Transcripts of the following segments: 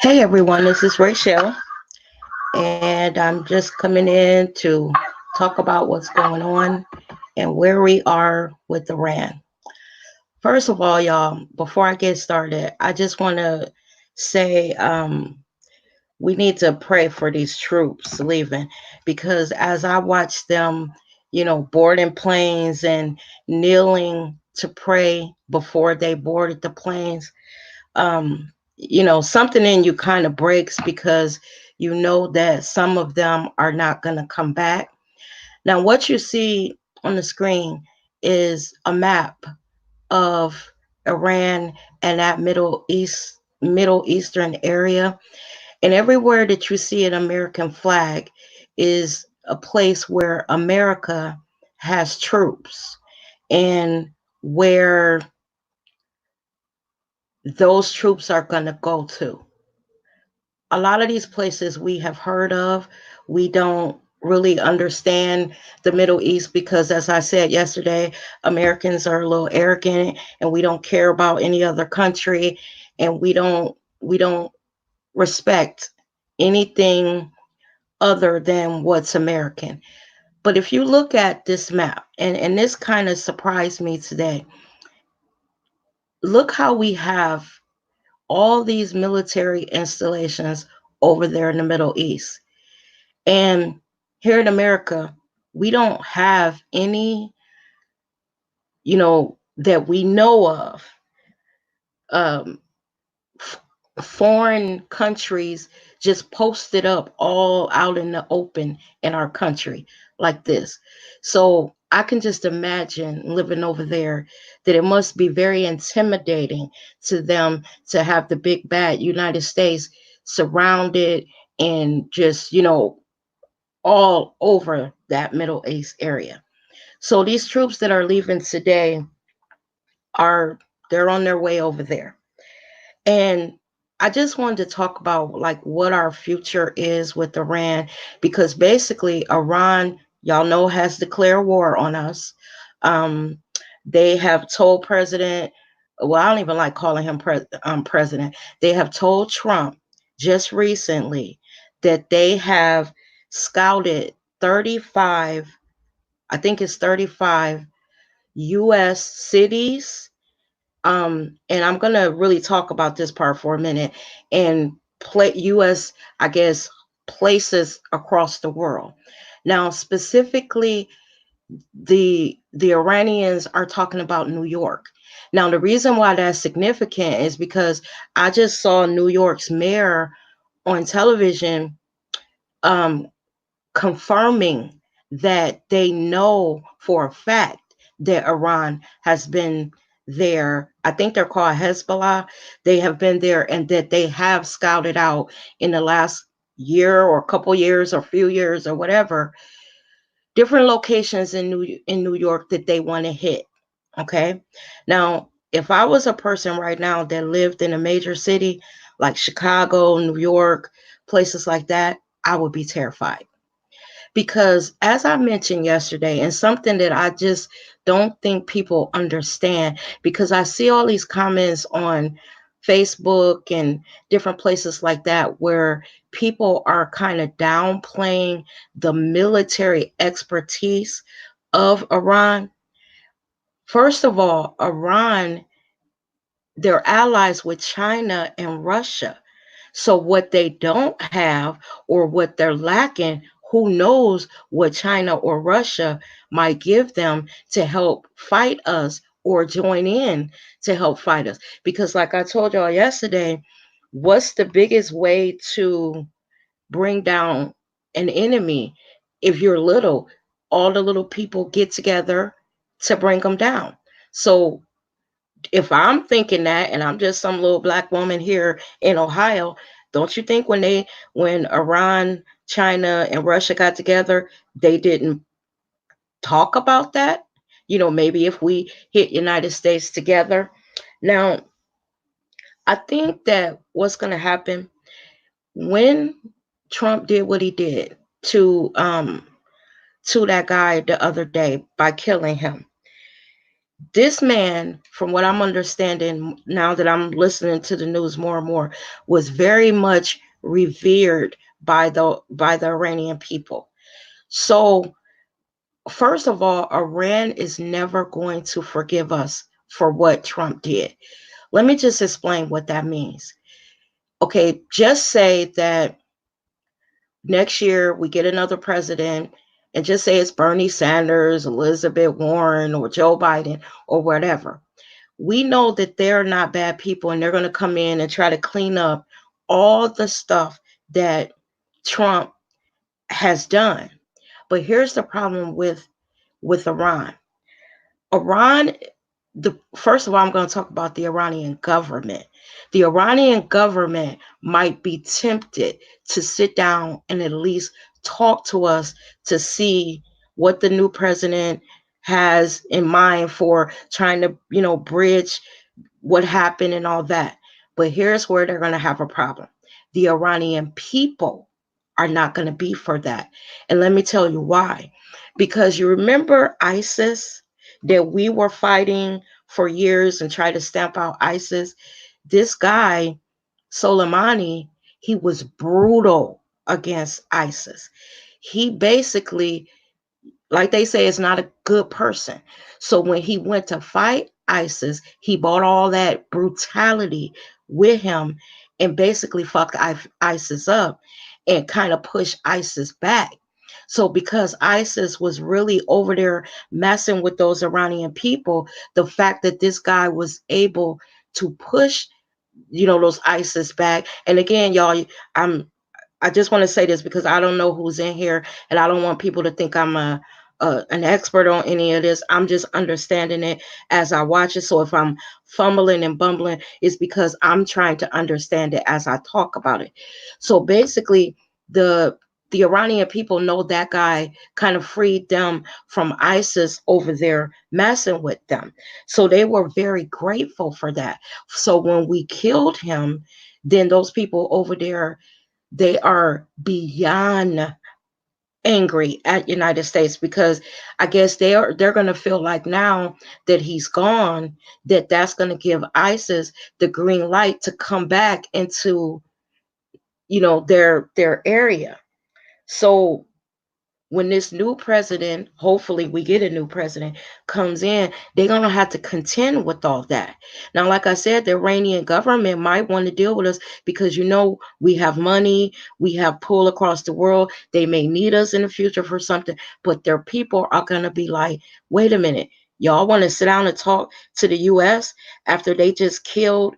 Hey everyone, this is Rachel, and I'm just coming in to talk about what's going on and where we are with Iran. First of all, y'all, before I get started, I just want to say we need to pray for these troops leaving because as I watch them, boarding planes and kneeling to pray before they boarded the planes, something in you kind of breaks because you know that some of them are not going to come back. Now, what you see on the screen is a map of Iran and that Middle Eastern area. And everywhere that you see an American flag is a place where America has troops and where those troops are going to go to. A lot of these places we have heard of. We don't really understand the Middle East because, as I said yesterday, Americans are a little arrogant and we don't care about any other country, and we don't respect anything other than what's American. But if you look at this map, and this kind of surprised me today, look how we have all these military installations over there in the Middle East. And here in America, we don't have any, that we know of. Um, Foreign countries just posted up all out in the open in our country like this. So I can just imagine living over there that it must be very intimidating to them to have the big bad United States surrounded and just, all over that Middle East area. So these troops that are leaving today are they're on their way over there. And I just wanted to talk about like what our future is with Iran because basically Iran, y'all know, has declared war on us. Um, they have told President, well, I don't even like calling him president. They have told Trump just recently that they have scouted 35, I think it's 35 U.S. cities, and I'm gonna really talk about this part for a minute and play US, I guess, places across the world. Now, specifically, the Iranians are talking about New York. Now, the reason why that's significant is because I just saw New York's mayor on television um, confirming that they know for a fact that Iran has been there. I think they're called Hezbollah. They have been there and that they have scouted out in the last year or a couple years or few years or whatever different locations in New York that they want to hit. Okay? Now, if I was a person right now that lived in a major city like Chicago, New York, places like that, I would be terrified because as I mentioned yesterday, and something that I just don't think people understand, because I see all these comments on Facebook and different places like that where people are kind of downplaying the military expertise of Iran. First of all, Iran, they're allies with China and Russia. So what they don't have or what they're lacking, who knows what China or Russia might give them to help fight us or join in to help fight us. Because like I told y'all yesterday, what's the biggest way to bring down an enemy? If you're little, all the little people get together to bring them down. So if I'm thinking that, and I'm just some little black woman here in Ohio, don't you think when Iran, China, and Russia got together, they didn't talk about that? Maybe if we hit United States together. Now, I think that what's going to happen when Trump did what he did to that guy the other day by killing him. This man, from what I'm understanding now that I'm listening to the news more and more, was very much revered by the Iranian people. So first of all, Iran is never going to forgive us for what Trump did. Let me just explain what that means. Okay, just say that next year we get another president, and just say it's Bernie Sanders, Elizabeth Warren, or Joe Biden, or whatever. We know that they're not bad people, and they're going to come in and try to clean up all the stuff that Trump has done. But here's the problem with Iran. Iran, the first of all, I'm going to talk about the Iranian government. The Iranian government might be tempted to sit down and at least talk to us to see what the new president has in mind for trying to, bridge what happened and all that. But here's where they're going to have a problem. The Iranian people are not going to be for that. And let me tell you why. Because you remember ISIS that we were fighting for years and tried to stamp out ISIS? This guy, Soleimani, he was brutal against ISIS. He basically, like they say, is not a good person. So when he went to fight ISIS, he brought all that brutality with him and basically fucked ISIS up and kind of pushed ISIS back. So because ISIS was really over there messing with those Iranian people, the fact that this guy was able to push, those ISIS back. And again, y'all, I just want to say this because I don't know who's in here, and I don't want people to think I'm an expert on any of this. I'm just understanding it as I watch it. So if I'm fumbling and bumbling, it's because I'm trying to understand it as I talk about it. So basically, the the Iranian people know that guy kind of freed them from ISIS over there messing with them. So they were very grateful for that. So when we killed him, then those people over there, they are beyond angry at United States because I guess they're going to feel like now that he's gone, that that's going to give ISIS the green light to come back into, their area. So when this new president, hopefully we get a new president, comes in, they're going to have to contend with all that. Now, like I said, the Iranian government might want to deal with us because, we have money, we have pull across the world. They may need us in the future for something, but their people are going to be like, wait a minute, y'all want to sit down and talk to the U.S. after they just killed,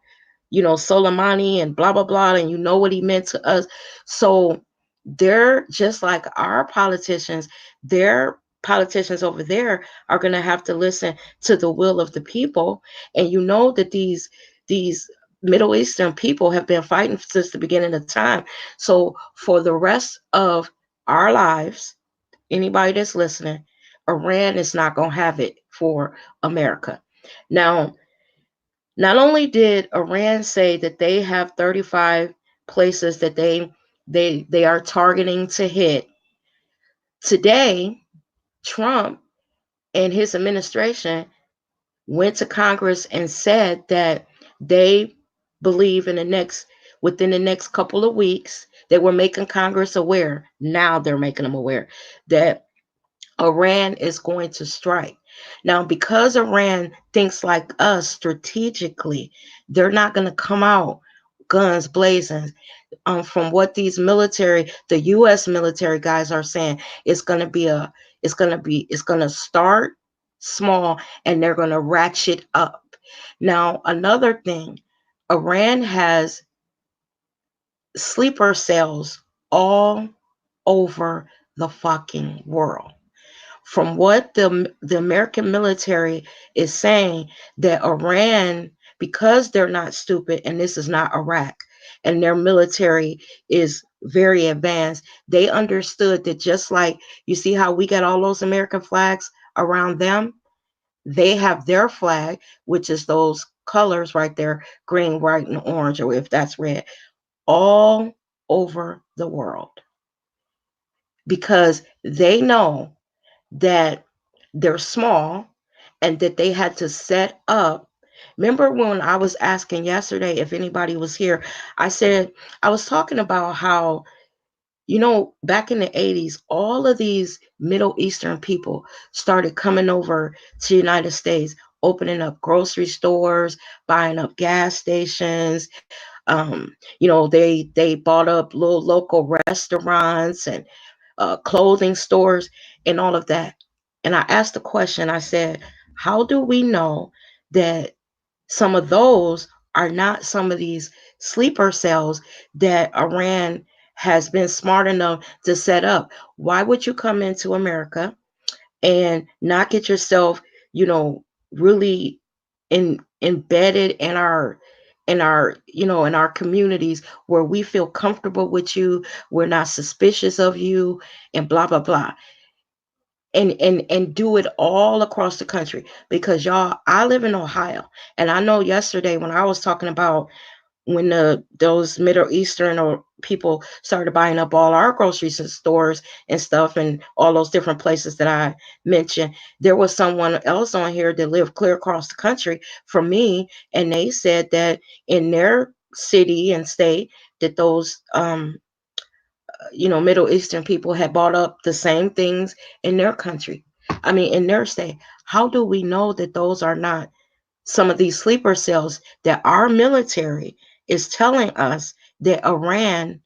Soleimani and blah, blah, blah, and you know what he meant to us. So they're just like our politicians. Their politicians over there are going to have to listen to the will of the people. And you know that these Middle Eastern people have been fighting since the beginning of time. So for the rest of our lives, anybody that's listening, Iran is not going to have it for America. Now, not only did Iran say that they have 35 places that they are targeting to hit, today Trump and his administration went to Congress and said that they believe within the next couple of weeks, they were making Congress aware. Now they're making them aware that Iran is going to strike. Now, because Iran thinks like us strategically, they're not going to come out guns blazing. From what the U.S. military guys are saying, it's going to start small and they're going to ratchet up. Now, another thing, Iran has sleeper cells all over the fucking world. From what the American military is saying, that Iran, because they're not stupid and this is not Iraq, and their military is very advanced, they understood that just like you see how we got all those American flags around them, they have their flag, which is those colors right there, green, white, and orange, or if that's red, all over the world, because they know that they're small and that they had to set up. Remember when I was asking yesterday if anybody was here? I said, I was talking about how, back in the 80s, all of these Middle Eastern people started coming over to the United States, opening up grocery stores, buying up gas stations. They bought up little local restaurants and clothing stores and all of that. And I asked the question, I said, how do we know that some of those are not some of these sleeper cells that Iran has been smart enough to set up? Why would you come into America and not get yourself, really embedded in our communities where we feel comfortable with you, we're not suspicious of you, and blah blah blah, and do it all across the country? Because y'all, I live in Ohio, and I know yesterday when I was talking about when those Middle Eastern or people started buying up all our grocery stores and stuff, and all those different places that I mentioned, there was someone else on here that lived clear across the country from me, and they said that in their city and state that those Middle Eastern people had bought up the same things in their country. I mean, in their state. How do we know that those are not some of these sleeper cells that our military is telling us that Iran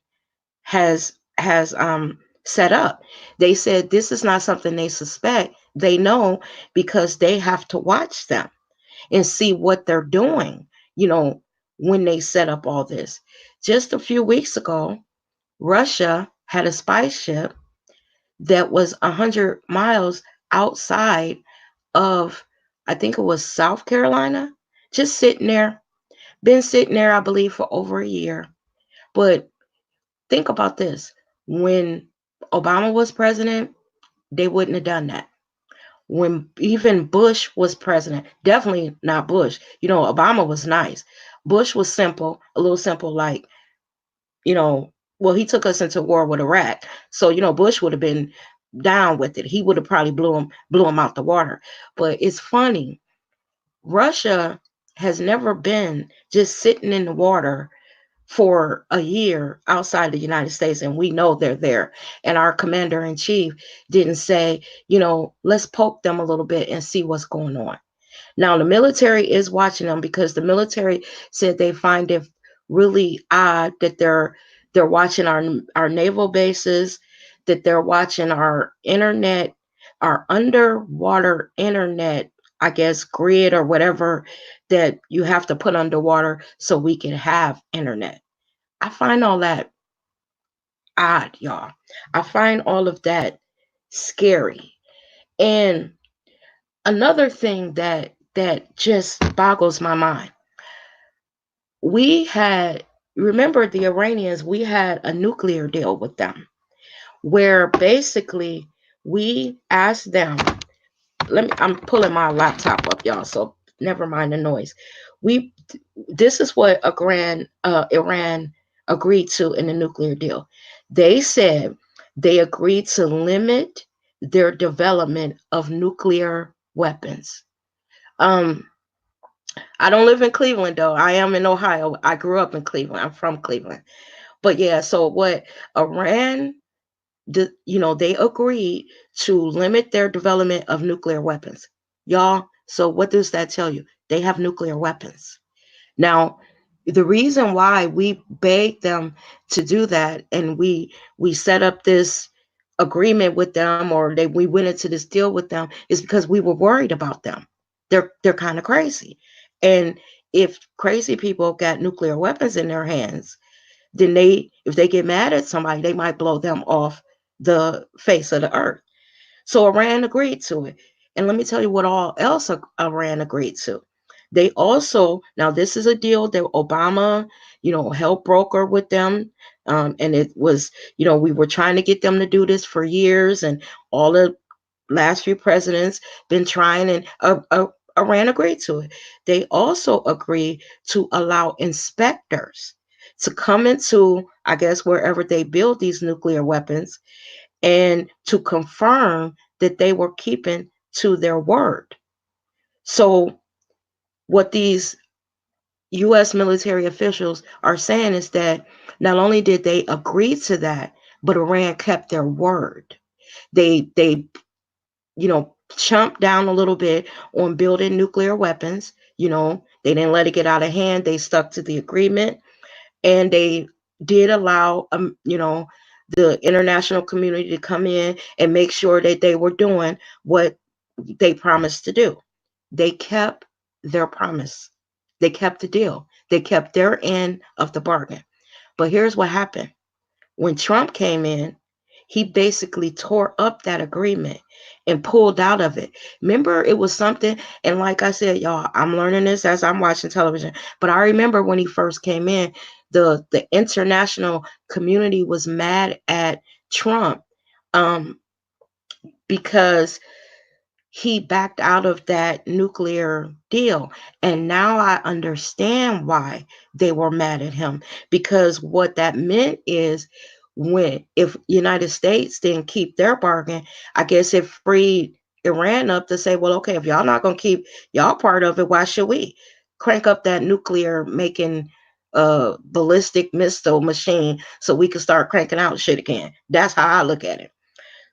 has set up? They said this is not something they suspect. They know because they have to watch them and see what they're doing, you know, when they set up all this. Just a few weeks ago, Russia had a spy ship that was 100 miles outside of, I think it was South Carolina, just sitting there, been sitting there, I believe, for over a year. But think about this: when Obama was president, they wouldn't have done that. When even Bush was president, definitely not Bush. Obama was nice. Bush was simple, a little simple, like, you know, well, he took us into war with Iraq. So, Bush would have been down with it. He would have probably blew him out the water. But it's funny. Russia has never been just sitting in the water for a year outside the United States, and we know they're there. And our commander in chief didn't say, let's poke them a little bit and see what's going on. Now, the military is watching them because the military said they find it really odd that they're watching our naval bases, that they're watching our internet, our underwater internet, I guess, grid or whatever that you have to put underwater so we can have internet. I find all that odd, y'all. I find all of that scary. And another thing that just boggles my mind. We had, remember the Iranians, we had a nuclear deal with them where basically we asked them, I'm pulling my laptop up, y'all, so never mind the noise. We This is what Iran agreed to in the nuclear deal. They said they agreed to limit their development of nuclear weapons. Um, I don't live in Cleveland though. I am in Ohio. I grew up in Cleveland. I'm from Cleveland. But yeah, so what Iran, they agreed to limit their development of nuclear weapons. Y'all, so what does that tell you? They have nuclear weapons. Now, the reason why we begged them to do that, and we set up this agreement with them, or we went into this deal with them, is because we were worried about them. They're kind of crazy. And if crazy people got nuclear weapons in their hands, then if they get mad at somebody, they might blow them off the face of the earth. So Iran agreed to it. And let me tell you what all else Iran agreed to. They also, now this is a deal that Obama, helped broker with them. And it was, we were trying to get them to do this for years, and all the last few presidents been trying, and Iran agreed to it. They also agreed to allow inspectors to come into, I guess, wherever they build these nuclear weapons, and to confirm that they were keeping to their word. So what these US military officials are saying is that not only did they agree to that, but Iran kept their word. They chumped down a little bit on building nuclear weapons. They didn't let it get out of hand. They stuck to the agreement, and they did allow the international community to come in and make sure that they were doing what they promised to do. They kept their promise. They kept the deal. They kept their end of the bargain. But here's what happened. When Trump came in, he basically tore up that agreement and pulled out of it. Remember, it was something, and like I said, y'all, I'm learning this as I'm watching television. But I remember when he first came in, the international community was mad at Trump, um, because he backed out of that nuclear deal. And now I understand why they were mad at him, because what that meant is, when if United States didn't keep their bargain, I guess it freed Iran up to say, well, okay, if y'all not gonna keep y'all part of it, why should we crank up that nuclear making ballistic missile machine so we can start cranking out shit again? That's how I look at it.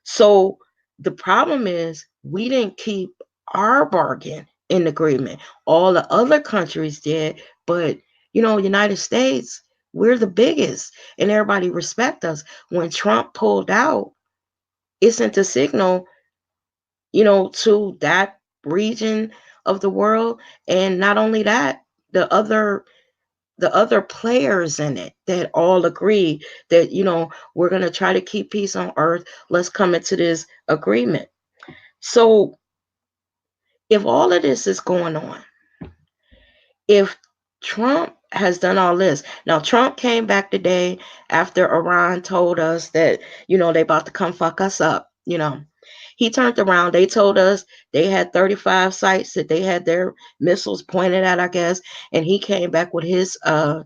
So the problem is, we didn't keep our bargain in agreement. All the other countries did, but United States, we're the biggest, and everybody respect us. When Trump pulled out, it sent a signal, to that region of the world, and not only that, the other the other players in it that all agree that we're going to try to keep peace on earth. Let's come into this agreement. So if all of this is going on, if Trump has done all this, now Trump came back today after Iran told us that they about to come fuck us up. He turned around. They told us they had 35 sites that they had their missiles pointed at, I guess, and he came back with his uh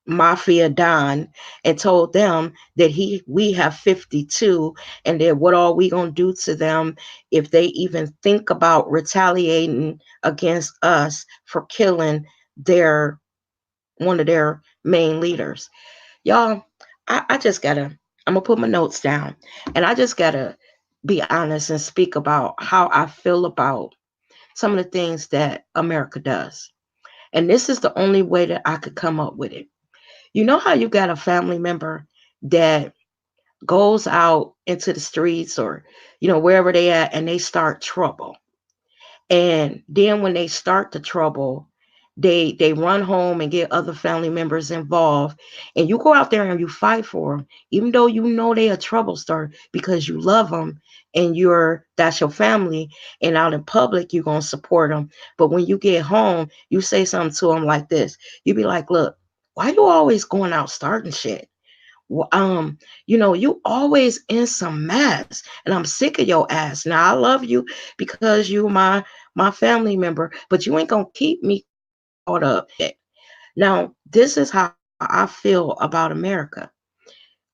mafia don and told them that we have 52, and that what are we going to do to them if they even think about retaliating against us for killing their one of their main leaders. Y'all, I just gotta, I'm gonna put my notes down, and I just gotta be honest and speak about how I feel about some of the things that America does. And this is the only way that I could come up with it. You know how you got a family member that goes out into the streets, or wherever they at, and they start trouble. And then when they start the trouble, they run home and get other family members involved, and you go out there and you fight for them, even though they a trouble starter, because you love them, and that's your family, and out in public you're going to support them. But when you get home, you say something to them like this. You be like, look, why you always going out starting shit? You always in some mess, and I'm sick of your ass. Now I love you because you my family member, but you ain't gonna keep me caught up. Now, this is how I feel about America.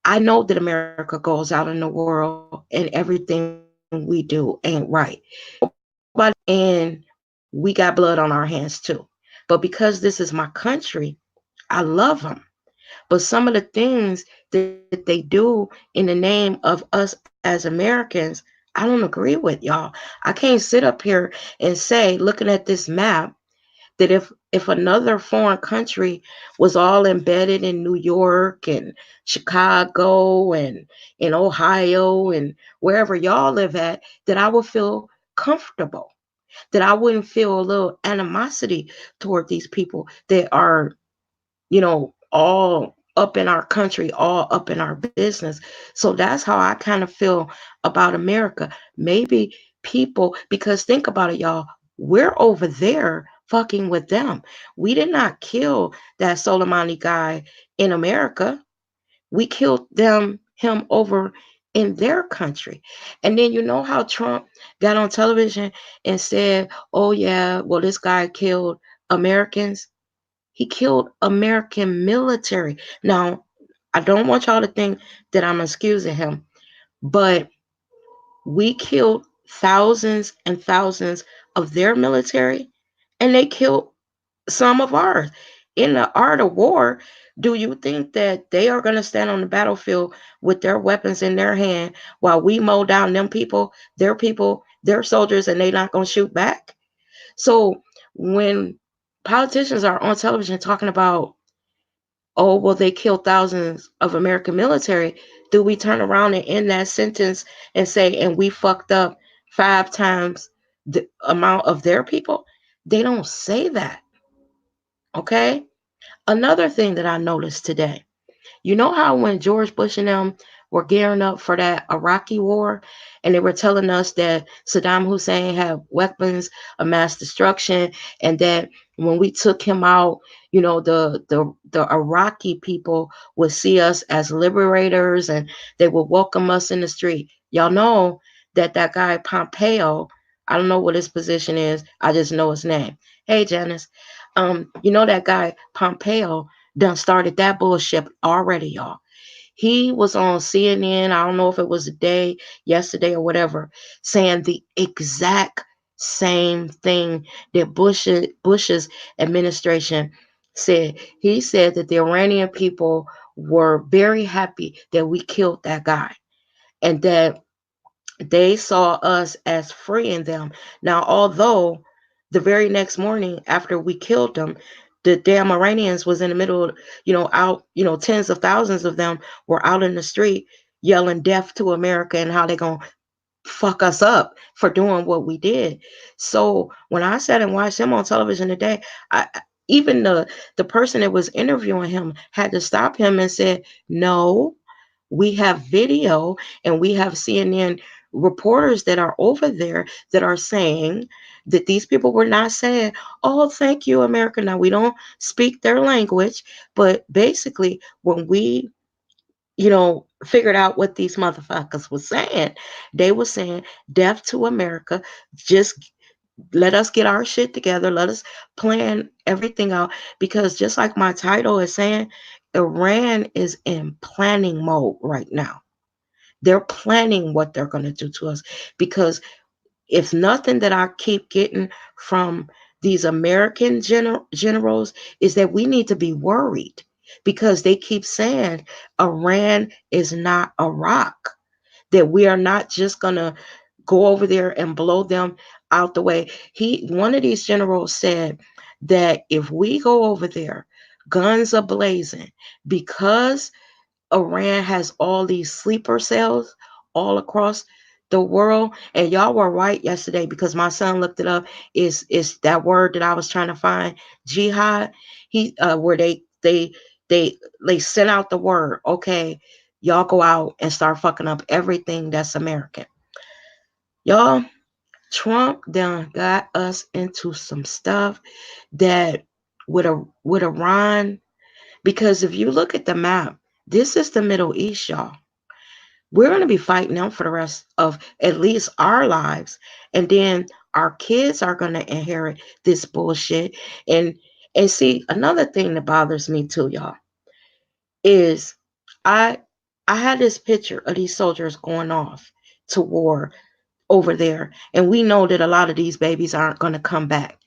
I know that America goes out in the world and everything we do ain't right. But and we got blood on our hands too. But because this is my country, I love them. But some of the things that they do in the name of us as Americans, I don't agree with, y'all. I can't sit up here and say, looking at this map, that if another foreign country was all embedded in New York and Chicago and in Ohio and wherever y'all live at, that I would feel comfortable, that I wouldn't feel a little animosity toward these people that are all up in our country, all up in our business. So that's how I kind of feel about America. Maybe people, because think about it, y'all, we're over there fucking with them. We did not kill that Soleimani guy in America. We killed him over in their country. And then you know how Trump got on television and said, oh yeah, well, this guy killed Americans. He killed American military. Now, I don't want y'all to think that I'm excusing him, but we killed thousands and thousands of their military, and they killed some of ours. In the art of war, do you think that they are going to stand on the battlefield with their weapons in their hand while we mow down them people, their soldiers, and they not going to shoot back? So when politicians are on television talking about, oh, well, they killed thousands of American military, do we turn around and end that sentence and say, and we fucked up 5 times the amount of their people? They don't say that. Okay. Another thing that I noticed today, you know how when George Bush and them were gearing up for that Iraqi war, and they were telling us that Saddam Hussein had weapons of mass destruction, and that when we took him out, the Iraqi people would see us as liberators, and they would welcome us in the street. Y'all know that that guy Pompeo, I don't know what his position is. I just know his name. Hey, Janice. That guy Pompeo done started that bullshit already, y'all. He was on CNN, I don't know if it was a day, yesterday or whatever, saying the exact same thing that Bush's administration said. He said that the Iranian people were very happy that we killed that guy, and that they saw us as freeing them. Now, although the very next morning after we killed them, the damn Iranians was in the middle, out, tens of thousands of them were out in the street yelling death to America and how they gonna fuck us up for doing what we did. So when I sat and watched him on television today, even the person that was interviewing him had to stop him and said, no, we have video and we have CNN reporters that are over there that are saying that these people were not saying, oh, thank you, America. Now, we don't speak their language, but basically, when we figured out what these motherfuckers was saying, they were saying, death to America, just let us get our shit together, let us plan everything out, because just like my title is saying, Iran is in planning mode right now. They're planning what they're going to do to us, because if nothing that I keep getting from these American generals is that we need to be worried, because they keep saying Iran is not Iraq, that we are not just going to go over there and blow them out the way. One of these generals said that if we go over there, guns are blazing, because Iran has all these sleeper cells all across the world. And y'all were right yesterday, because my son looked it up. Is that word that I was trying to find, jihad? He where they sent out the word, okay, y'all go out and start fucking up everything that's American. Y'all, Trump done got us into some stuff that with Iran, because if you look at the map, this is the Middle East, y'all. We're going to be fighting them for the rest of at least our lives. And then our kids are going to inherit this bullshit. And see, another thing that bothers me too, y'all, is I I had this picture of these soldiers going off to war over there. And we know that a lot of these babies aren't going to come back.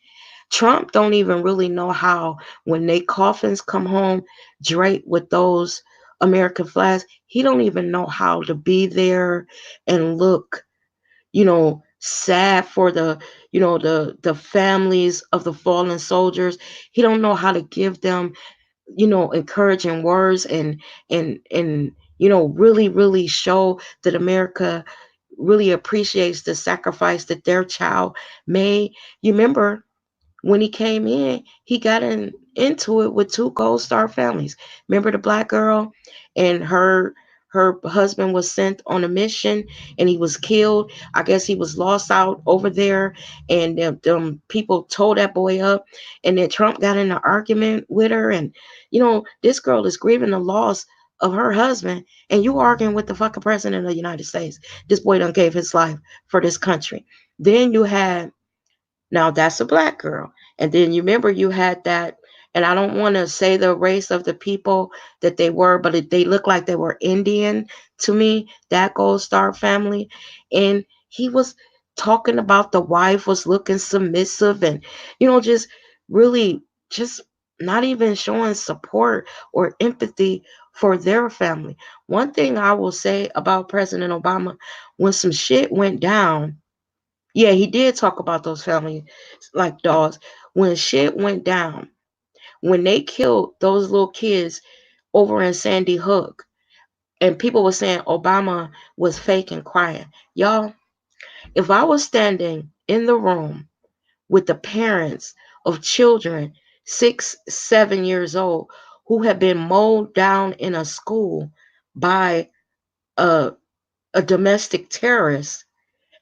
Trump don't even really know how, when they coffins come home draped with those American flags, he don't even know how to be there and look, sad for the families of the fallen soldiers. He don't know how to give them, encouraging words, and really, really show that America really appreciates the sacrifice that their child made. You remember when he came in, he got into it with two Gold Star families. Remember the black girl, and her husband was sent on a mission and he was killed. I guess he was lost out over there, and them people tore that boy up. And then Trump got in an argument with her, and this girl is grieving the loss of her husband, and you arguing with the fucking president of the United States. This boy done gave his life for this country. Then you had, now that's a black girl. And then you remember you had that, and I don't want to say the race of the people that they were, but they looked like they were Indian to me, that Gold Star family. And he was, talking about the wife was looking submissive and, just really just not even showing support or empathy for their family. One thing I will say about President Obama, when some shit went down, yeah, he did talk about those families like dogs. When shit went down, when they killed those little kids over in Sandy Hook, and people were saying Obama was fake and crying. Y'all, if I was standing in the room with the parents of children 6, 7 years old who have been mowed down in a school by a, a domestic terrorist,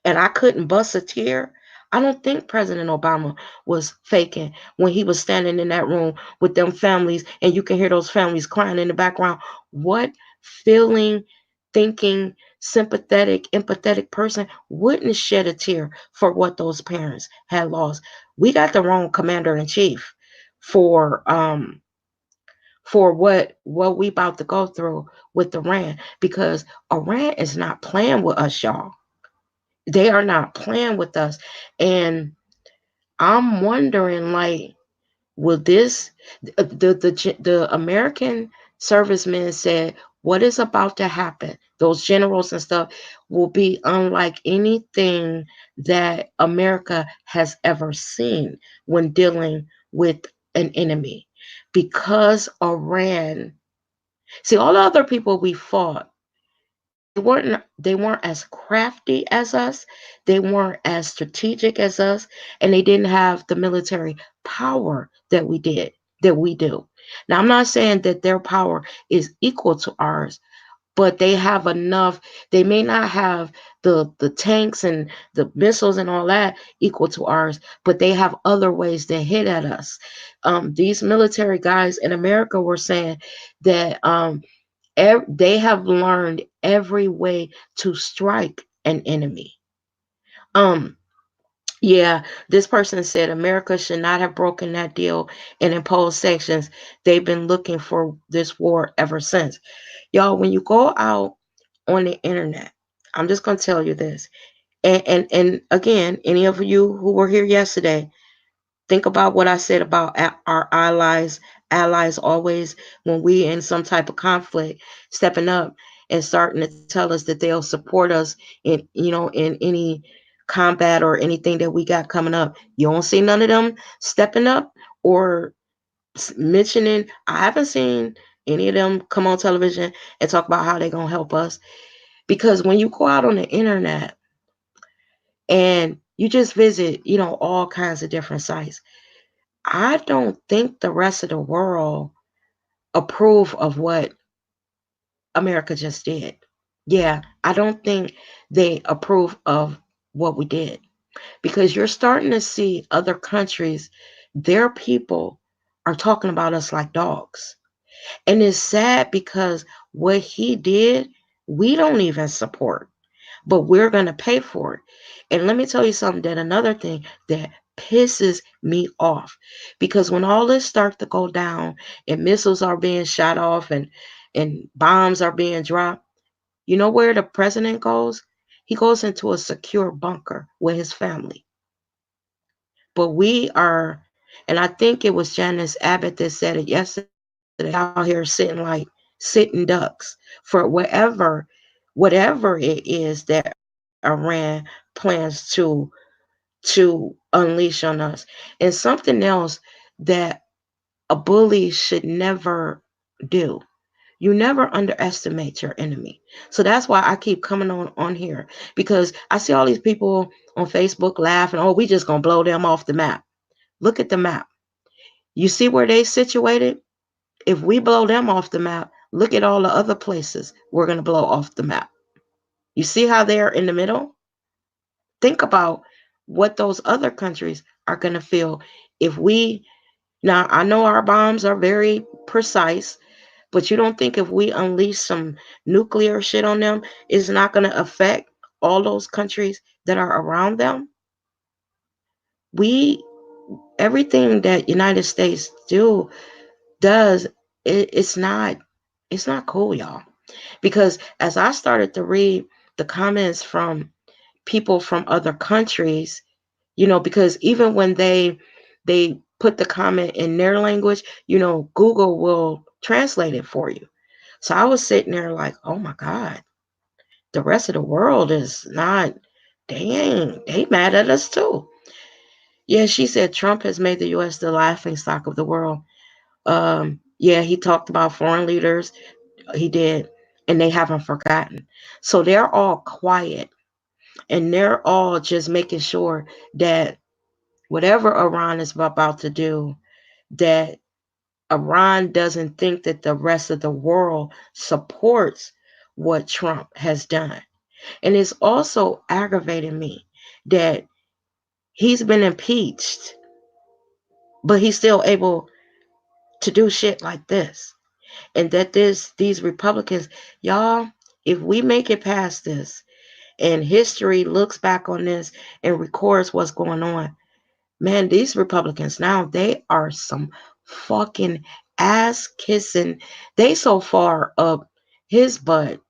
and I couldn't bust a tear, I don't think President Obama was faking when he was standing in that room with them families, and you can hear those families crying in the background. What feeling, thinking, sympathetic, empathetic person wouldn't shed a tear for what those parents had lost? We got the wrong commander in chief for what we about to go through with Iran, because Iran is not playing with us, y'all. They are not playing with us. And I'm wondering, like, will this the American servicemen said what is about to happen, those generals and stuff, will be unlike anything that America has ever seen when dealing with an enemy. Because Iran, see, all the other people we fought, they weren't as crafty as us, they weren't as strategic as us, and they didn't have the military power that we do. Now, I'm not saying that their power is equal to ours, but they have enough. They may not have the tanks and the missiles and all that equal to ours, but they have other ways to hit at us. These military guys in America were saying that they have learned every way to strike an enemy. Um, yeah, this person said America should not have broken that deal and imposed sanctions. They've been looking for this war ever since. Y'all, when you go out on the internet, I'm just gonna tell you this. And again, any of you who were here yesterday, think about what I said about our allies. Allies always, when we in some type of conflict, stepping up and starting to tell us that they'll support us in any combat or anything that we got coming up. You don't see none of them stepping up or mentioning. I haven't seen any of them come on television and talk about how they're gonna help us. Because when you go out on the internet and you just visit, all kinds of different sites, I don't think the rest of the world approve of what America just did. Yeah, I don't think they approve of what we did, because you're starting to see other countries, their people are talking about us like dogs. And it's sad because what he did, we don't even support, but we're going to pay for it. And let me tell you something, that another thing that pisses me off, because when all this starts to go down and missiles are being shot off and bombs are being dropped, you know where the president goes? He goes into a secure bunker with his family. But we are, and I think it was Janice Abbott that said it yesterday, out here sitting like sitting ducks for whatever it is that Iran plans to unleash on us. And something else that a bully should never do. You never underestimate your enemy. So that's why I keep coming on here, because I see all these people on Facebook laughing, oh, we just gonna blow them off the map. Look at the map. You see where they situated? If we blow them off the map, look at all the other places we're gonna blow off the map. You see how they're in the middle? Think about what those other countries are gonna feel if we, now I know our bombs are very precise, but you don't think if we unleash some nuclear shit on them, it's not going to affect all those countries that are around them? We, everything that United States does, it's not cool, y'all. Because as I started to read the comments from people from other countries, because even when they put the comment in their language, Google will translate it for you. So I was sitting there like, oh my God, the rest of the world is not, they mad at us too. Yeah, she said Trump has made the US the laughing stock of the world. Yeah, he talked about foreign leaders. He did, and they haven't forgotten. So they're all quiet, and they're all just making sure that whatever Iran is about to do, that Iran doesn't think that the rest of the world supports what Trump has done. And it's also aggravating me that he's been impeached, but he's still able to do shit like this. And that these Republicans, y'all, if we make it past this and history looks back on this and records what's going on, man, these Republicans now, they are some fucking ass kissing. They so far up his butt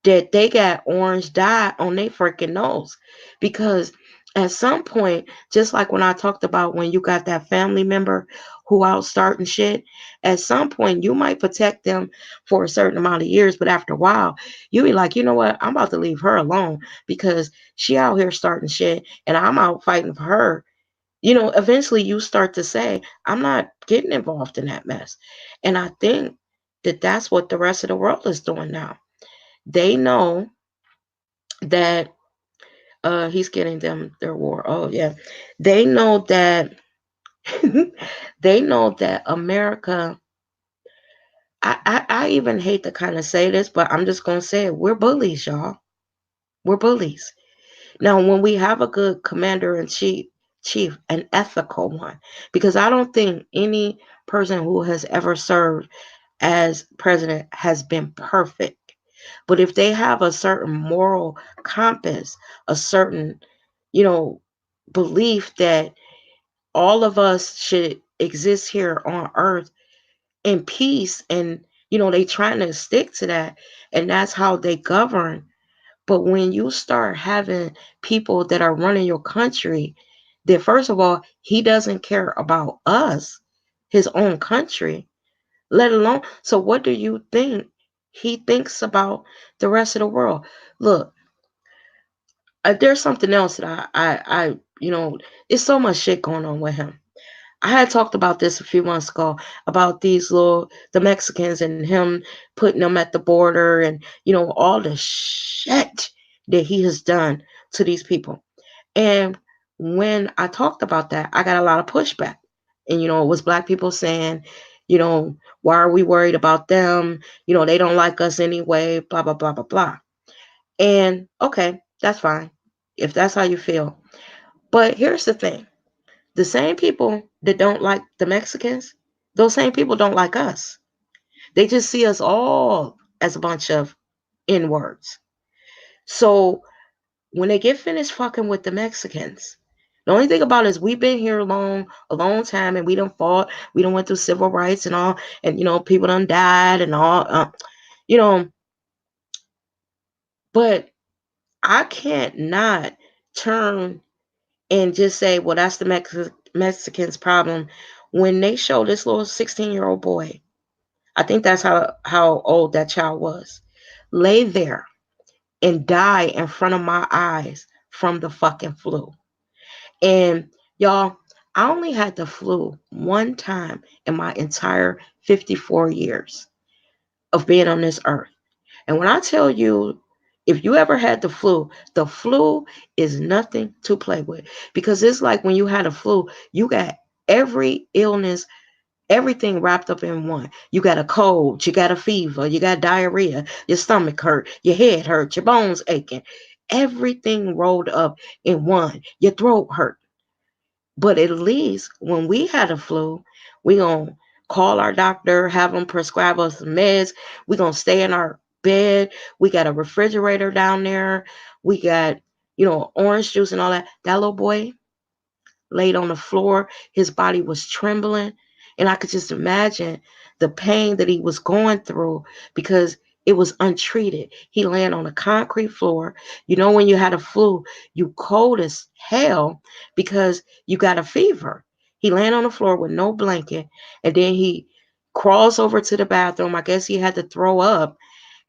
that they got orange dye on their freaking nose. Because at some point, just like when I talked about when you got that family member who out starting shit, at some point you might protect them for a certain amount of years, but after a while, you be like, you know what, I'm about to leave her alone because she out here starting shit and I'm out fighting for her. Eventually you start to say, I'm not getting involved in that mess. And I think that that's what the rest of the world is doing now. They know that he's getting them their war. Oh yeah. They know that they know that America, I even hate to kind of say this, but I'm just gonna say it. We're bullies, y'all. We're bullies. Now, when we have a good commander in chief, an ethical one, because I don't think any person who has ever served as president has been perfect. But if they have a certain moral compass, a certain, you know, belief that all of us should exist here on earth in peace, and they trying to stick to that, and that's how they govern. But when you start having people that are running your country, that first of all, he doesn't care about us, his own country, let alone. So, what do you think he thinks about the rest of the world? Look, there's something else that it's so much shit going on with him. I had talked about this a few months ago about the Mexicans and him putting them at the border and, all the shit that he has done to these people. And when I talked about that, I got a lot of pushback. And, it was black people saying, why are we worried about them? They don't like us anyway, blah, blah, blah, blah, blah. And okay, that's fine if that's how you feel. But here's the thing, the same people that don't like the Mexicans, those same people don't like us. They just see us all as a bunch of N words. So when they get finished fucking with the Mexicans, the only thing about it is we've been here a long time, and we done fought, we done went through civil rights and all, and people done died and all, you know. But I can't not turn and just say, well, that's the Mexicans' problem. When they show this little 16-year-old boy, I think that's how old that child was, lay there and die in front of my eyes from the fucking flu. And y'all, I only had the flu one time in my entire 54 years of being on this earth. And when I tell you, if you ever had the flu is nothing to play with, because it's like when you had a flu, you got every illness, everything wrapped up in one. You got a cold, you got a fever, you got diarrhea, your stomach hurt, your head hurt, your bones aching, everything rolled up in one. Your throat hurt. But at least when we had a flu, we gonna call our doctor, have them prescribe us some meds. We gonna stay in our bed. We got a refrigerator down there. We got, orange juice and all that. That little boy laid on the floor. His body was trembling. And I could just imagine the pain that he was going through because It was untreated. He landed on a concrete floor. You know, when you had a flu, you cold as hell because you got a fever. He landed on the floor with no blanket, and then he crawls over to the bathroom. I guess he had to throw up,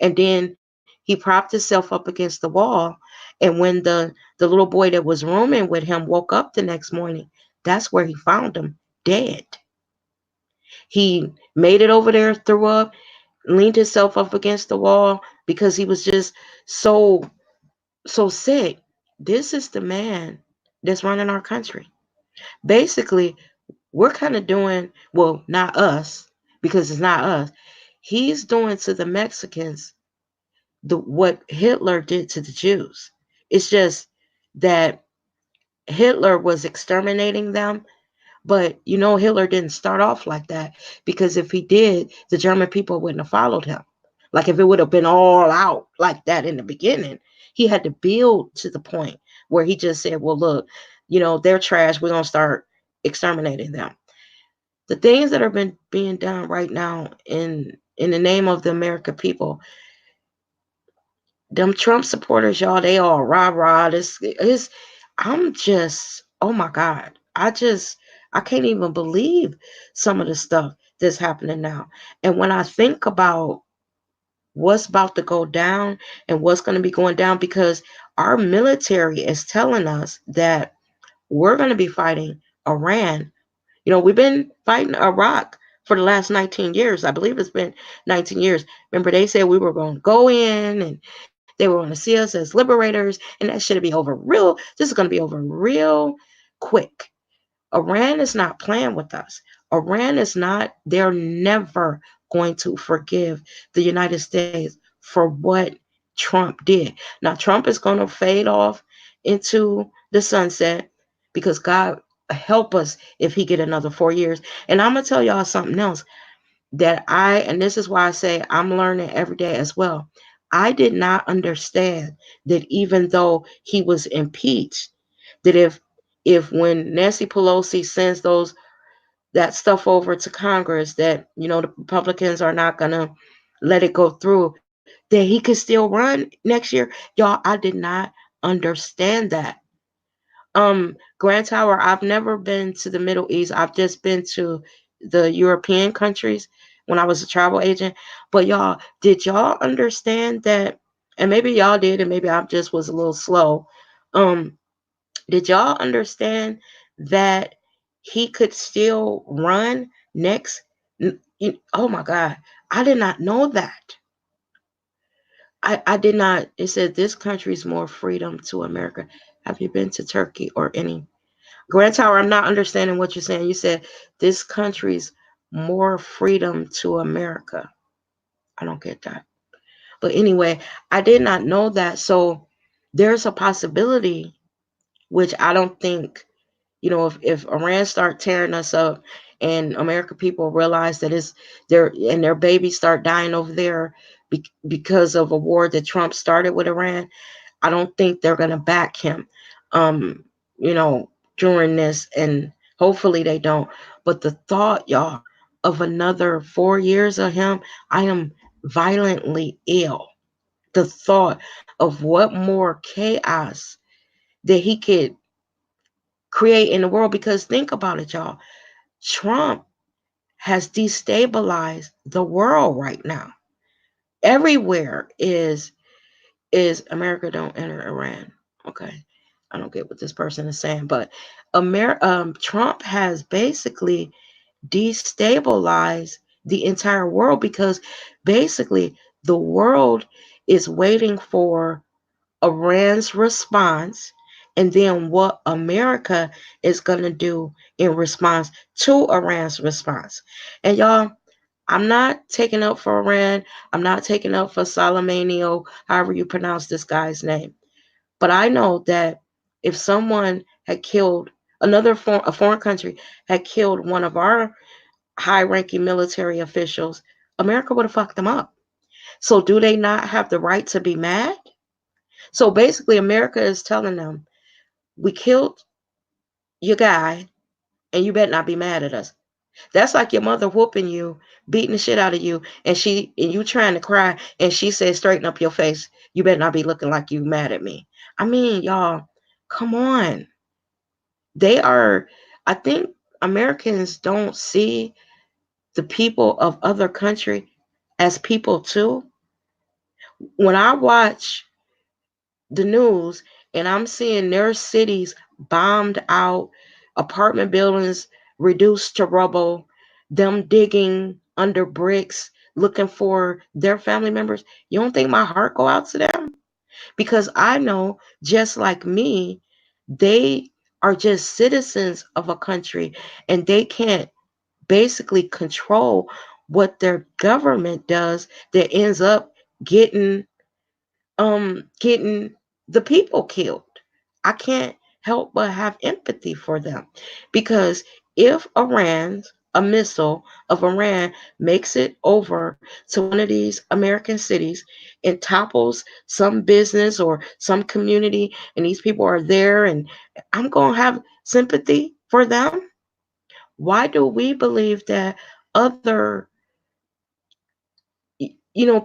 and then he propped himself up against the wall. And when the little boy that was rooming with him woke up the next morning, that's where he found him dead. He made it over there, threw up, leaned himself up against the wall because he was just so sick. This is the man that's running our country. Basically, we're kind of doing, well, not us, because it's not us. He's doing to the Mexicans what Hitler did to the Jews. It's just that Hitler was exterminating them. But you know, Hitler didn't start off like that, because if he did, the German people wouldn't have followed him. Like if it would have been all out like that in the beginning, he had to build to the point where he just said, well, look, you know, they're trash. We're going to start exterminating them. The things that are being done right now in the name of the American people, them Trump supporters, y'all, they all rah rah. This is, I'm just, oh my God. I can't even believe some of the stuff that's happening now. And when I think about what's about to go down and what's going to be going down, because our military is telling us that we're going to be fighting Iran. You know, we've been fighting Iraq for the last 19 years. I believe it's been 19 years. Remember, they said we were going to go in and they were going to see us as liberators, and that should be over real. This is going to be over real quick. Iran is not playing with us. Iran is not, they're never going to forgive the United States for what Trump did. Now, Trump is going to fade off into the sunset because God help us if he get another 4 years. And I'm going to tell y'all something else and this is why I say I'm learning every day as well. I did not understand that even though he was impeached, that if when Nancy Pelosi sends that stuff over to Congress, that you know the Republicans are not gonna let it go through, that he could still run next year. Y'all, I did not understand that. Grand Tower, I've never been to the Middle East. I've just been to the European countries when I was a travel agent. But y'all, did y'all understand that? And maybe y'all did, and maybe I just was a little slow. Um, did y'all understand that he could still run next? Oh my God, I did not know that. I did not. It said this country's more freedom to America. Have you been to Turkey or any? Grand Tower, I'm not understanding what you're saying. You said this country's more freedom to America. I don't get that. But anyway, I did not know that. So there's a possibility, which I don't think, you know, if Iran start tearing us up and American people realize that it's their babies start dying over there because of a war that Trump started with Iran, I don't think they're going to back him, um, you know, during this. And hopefully they don't. But the thought, y'all, of another 4 years of him, I am violently ill. The thought of what more chaos that he could create in the world. Because think about it, y'all. Trump has destabilized the world right now. Everywhere is America don't enter Iran. Okay. I don't get what this person is saying, but Trump has basically destabilized the entire world, because basically the world is waiting for Iran's response and then what America is going to do in response to Iran's response. And y'all, I'm not taking up for Iran. I'm not taking up for Soleimani, or however you pronounce this guy's name. But I know that if someone had killed a foreign country had killed one of our high-ranking military officials, America would have fucked them up. So do they not have the right to be mad? So basically, America is telling them, we killed your guy, and you better not be mad at us. That's like your mother whooping you, beating the shit out of you, and you trying to cry, and she says, "Straighten up your face. You better not be looking like you mad at me." I mean, y'all, come on. They are. I think Americans don't see the people of other country as people too. When I watch the news and I'm seeing their cities bombed out, apartment buildings reduced to rubble, them digging under bricks looking for their family members, you don't think my heart go out to them? Because I know, just like me, they are just citizens of a country, and they can't basically control what their government does that ends up getting getting the people killed. I can't help but have empathy for them, because if a missile of Iran makes it over to one of these American cities and topples some business or some community, and these people are there, and I'm going to have sympathy for them. Why do we believe that other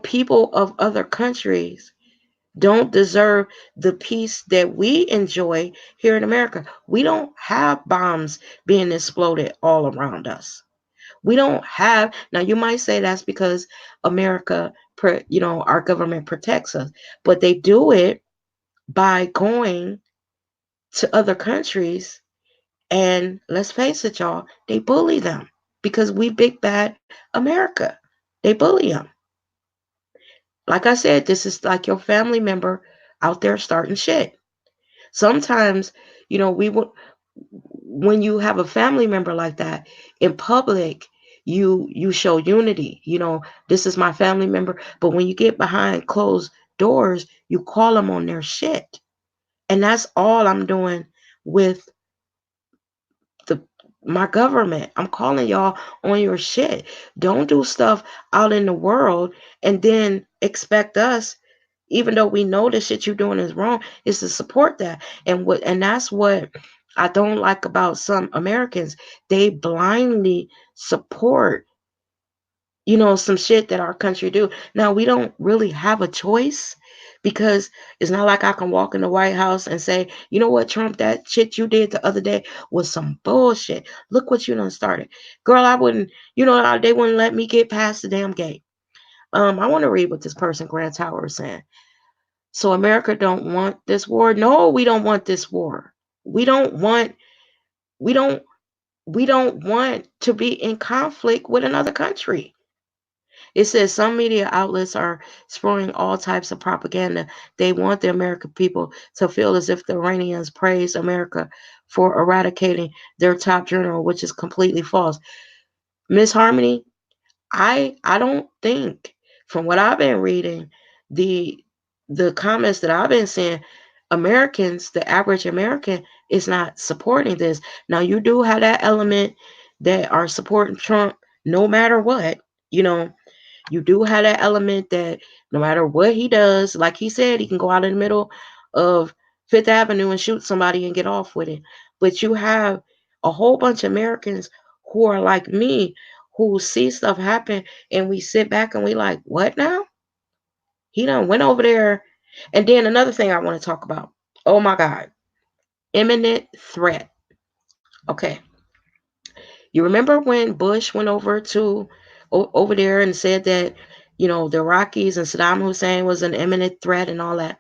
people of other countries don't deserve the peace that we enjoy here in America? We don't have bombs being exploded all around us. We don't have, now you might say that's because America, our government protects us, but they do it by going to other countries, and let's face it, y'all, they bully them because we big bad America. They bully them. Like I said, this is like your family member out there starting shit. Sometimes, we would, when you have a family member like that in public, you show unity. This is my family member. But when you get behind closed doors, you call them on their shit. And that's all I'm doing with the my government. I'm calling y'all on your shit. Don't do stuff out in the world and then expect us, even though we know the shit you're doing is wrong, is to support that. And that's what I don't like about some Americans. They blindly support, some shit that our country do. Now, we don't really have a choice, because it's not like I can walk in the White House and say, you know what, Trump, that shit you did the other day was some bullshit. Look what you done started. Girl, I wouldn't, they wouldn't let me get past the damn gate. I want to read what this person, Grant Tower, is saying. So America don't want this war? No, we don't want this war. We don't want we don't we don't want to be in conflict with another country. It says some media outlets are spewing all types of propaganda. They want the American people to feel as if the Iranians praise America for eradicating their top general, which is completely false. Miss Harmony, I don't think, from what I've been reading, the the comments that I've been seeing, Americans, the average American, is not supporting this. Now, you do have that element that are supporting Trump no matter what. You know, you do have that element that no matter what he does, like he said, he can go out in the middle of Fifth Avenue and shoot somebody and get off with it. But you have a whole bunch of Americans who are like me, who see stuff happen, and we sit back and we like, what now? He done went over there. And then another thing I want to talk about. Oh my God. Imminent threat. Okay. You remember when Bush went over there and said that, the Iraqis and Saddam Hussein was an imminent threat and all that.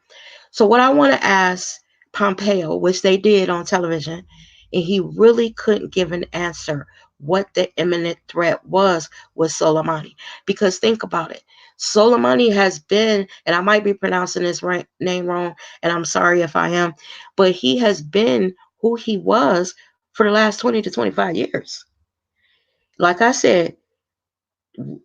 So what I want to ask Pompeo, which they did on television, and he really couldn't give an answer what the imminent threat was Soleimani. Because think about it. Soleimani has been, and I might be pronouncing his name wrong, and I'm sorry if I am, but he has been who he was for the last 20 to 25 years. Like I said,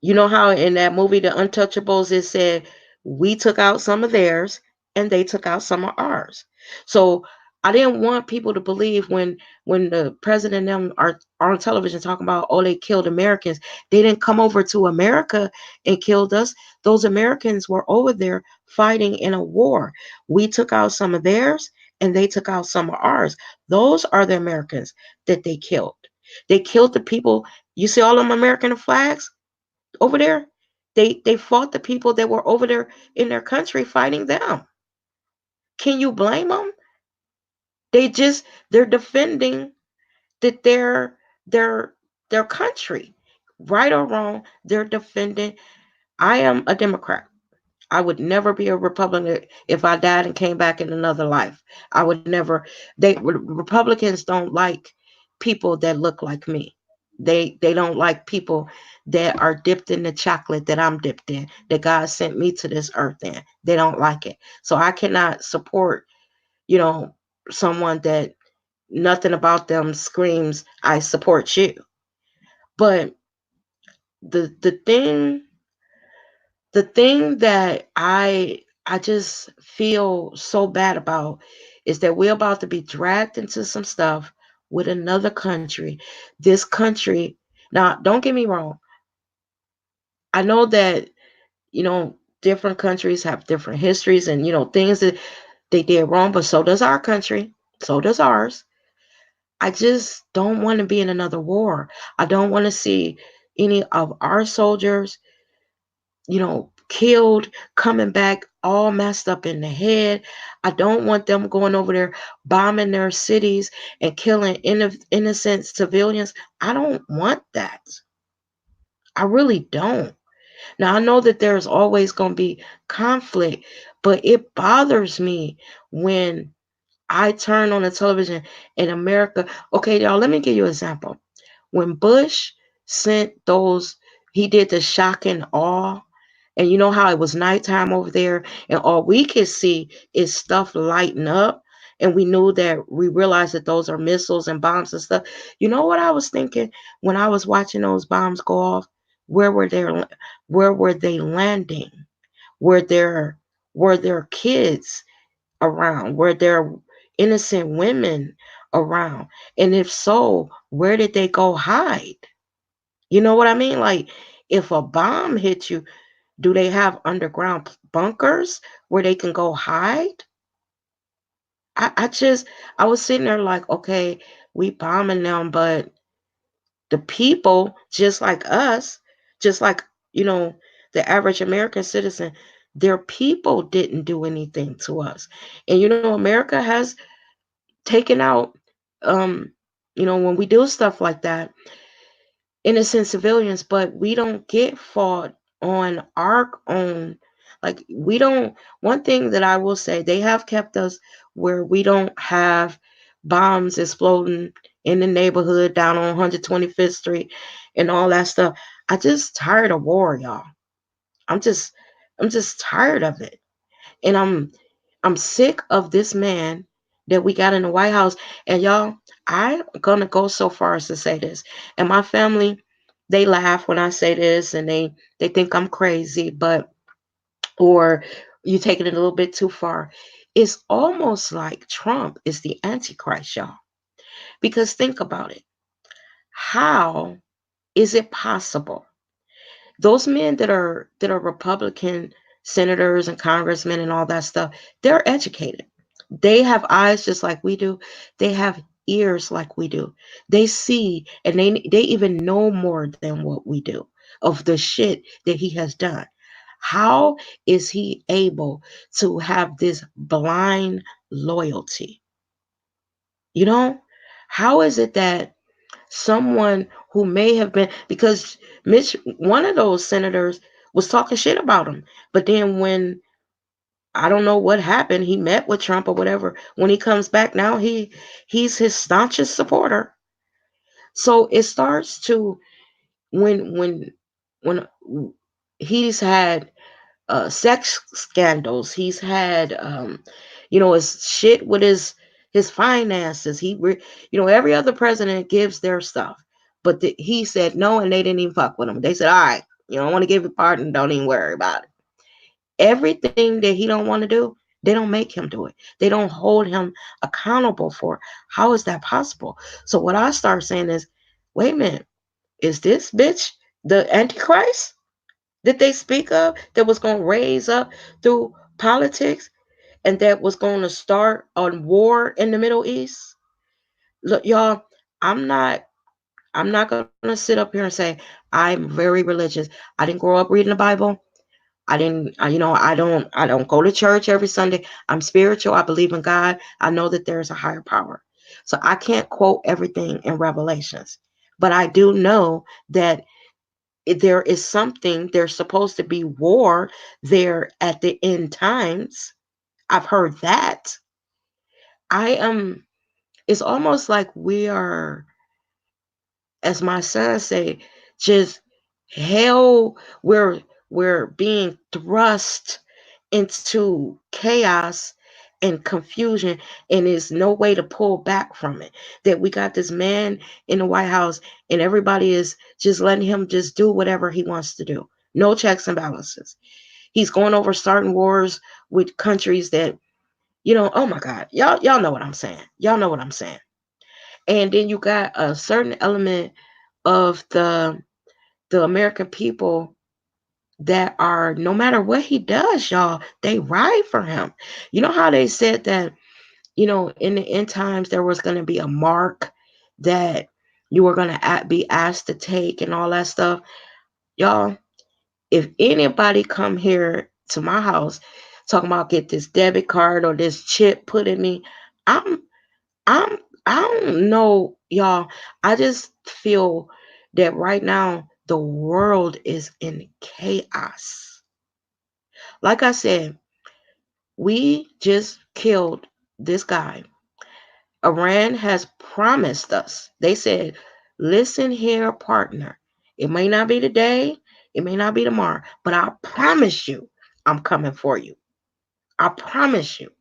you know how in that movie, The Untouchables, it said we took out some of theirs and they took out some of ours. So I didn't want people to believe when the president and them are on television talking about, oh, they killed Americans. They didn't come over to America and killed us. Those Americans were over there fighting in a war. We took out some of theirs and they took out some of ours. Those are the Americans that they killed. They killed the people You see all them American flags over there? They fought the people that were over there in their country fighting them. Can you blame them? They're defending that their their country. Right or wrong, they're defending. I am a Democrat. I would never be a Republican if I died and came back in another life. I would never. Republicans don't like people that look like me. They don't like people that are dipped in the chocolate that I'm dipped in, that God sent me to this earth in. They don't like it. So I cannot support, you know, someone that nothing about them screams, I support you. But the thing that I just feel so bad about is that we're about to be dragged into some stuff with another country. This country, now don't get me wrong. I know that, different countries have different histories and things that they did wrong, but so does our country. So does ours. I just don't want to be in another war. I don't want to see any of our soldiers killed, coming back all messed up in the head. I don't want them going over there bombing their cities and killing innocent civilians. I don't want that. I really don't. Now, I know that there's always going to be conflict, but it bothers me when I turn on the television in America. Okay, y'all, let me give you an example. When Bush sent those, he did the shock and awe. And you know how it was nighttime over there, and all we could see is stuff lighting up. And we realized that those are missiles and bombs and stuff. You know what I was thinking when I was watching those bombs go off? Where were they? Where were they landing? Were there kids around? Were there innocent women around? And if so, where did they go hide? You know what I mean? Like, if a bomb hit you, do they have underground bunkers where they can go hide? I was sitting there like, okay, we bombing them, but the people, just like us, just like, you know, the average American citizen, their people didn't do anything to us. And America has taken out, um, when we do stuff like that, innocent civilians, but we don't get fought on our own. Like, we don't. One thing that I will say, they have kept us where we don't have bombs exploding in the neighborhood down on 125th Street and all that stuff. I just tired of war, y'all. I'm just I'm just tired of it. And I'm sick of this man that we got in the White House. And y'all, I'm gonna go so far as to say this. And my family, they laugh when I say this, and they think I'm crazy, but or you taking it a little bit too far. It's almost like Trump is the Antichrist, y'all. Because think about it. How is it possible those men that are Republican senators and congressmen and all that stuff, they're educated. They have eyes just like we do. They have ears like we do. They see, and they even know more than what we do of the shit that he has done. How is he able to have this blind loyalty? You know? How is it that someone who may have been, because Mitch, one of those senators was talking shit about him. But then when I don't know what happened, he met with Trump or whatever. When he comes back now, he's his staunchest supporter. So it starts to when he's had sex scandals. He's had, his shit with his finances. Every other president gives their stuff, but he said no, and they didn't even fuck with him. They said, all right, you don't want to give a pardon, don't even worry about it. Everything that he don't want to do, they don't make him do it. They don't hold him accountable for it. How is that possible? So what I start saying is, wait a minute, is this bitch the Antichrist that they speak of, that was going to raise up through politics and that was going to start a war in the Middle East? Look, y'all, I'm not I'm not going to sit up here and say I'm very religious. I didn't grow up reading the Bible. I didn't, I don't go to church every Sunday. I'm spiritual. I believe in God. I know that there's a higher power. So I can't quote everything in Revelations, but I do know that there is something, there's supposed to be war there at the end times. I've heard that. I am, it's almost like we are, as my son say, just hell, we're being thrust into chaos and confusion, and there's no way to pull back from it. That we got this man in the White House and everybody is just letting him just do whatever he wants to do. No checks and balances. He's going over starting wars with countries that, oh my God, y'all know what I'm saying. Y'all know what I'm saying. And then you got a certain element of the American people that are, no matter what he does, y'all, they ride for him. You know how they said that, in the end times there was going to be a mark that you were going to be asked to take and all that stuff. Y'all, if anybody come here to my house talking about get this debit card or this chip put in me, I'm I'm I don't know, y'all. I just feel that right now the world is in chaos. Like I said, we just killed this guy. Iran has promised us. They said, listen here, partner. It may not be today, it may not be tomorrow, but I promise you, I'm coming for you. I promise you.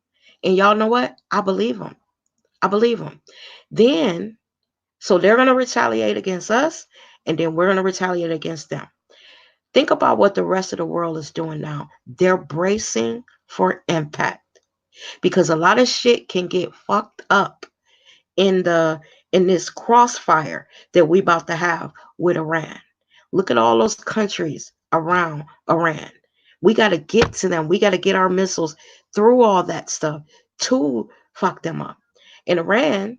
And y'all know what? I believe them. I believe them. Then, so they're going to retaliate against us, and then we're going to retaliate against them. Think about what the rest of the world is doing now. They're bracing for impact because a lot of shit can get fucked up in this crossfire that we about to have with Iran. Look at all those countries around Iran. We got to get to them. We got to get our missiles through all that stuff to fuck them up. In Iran,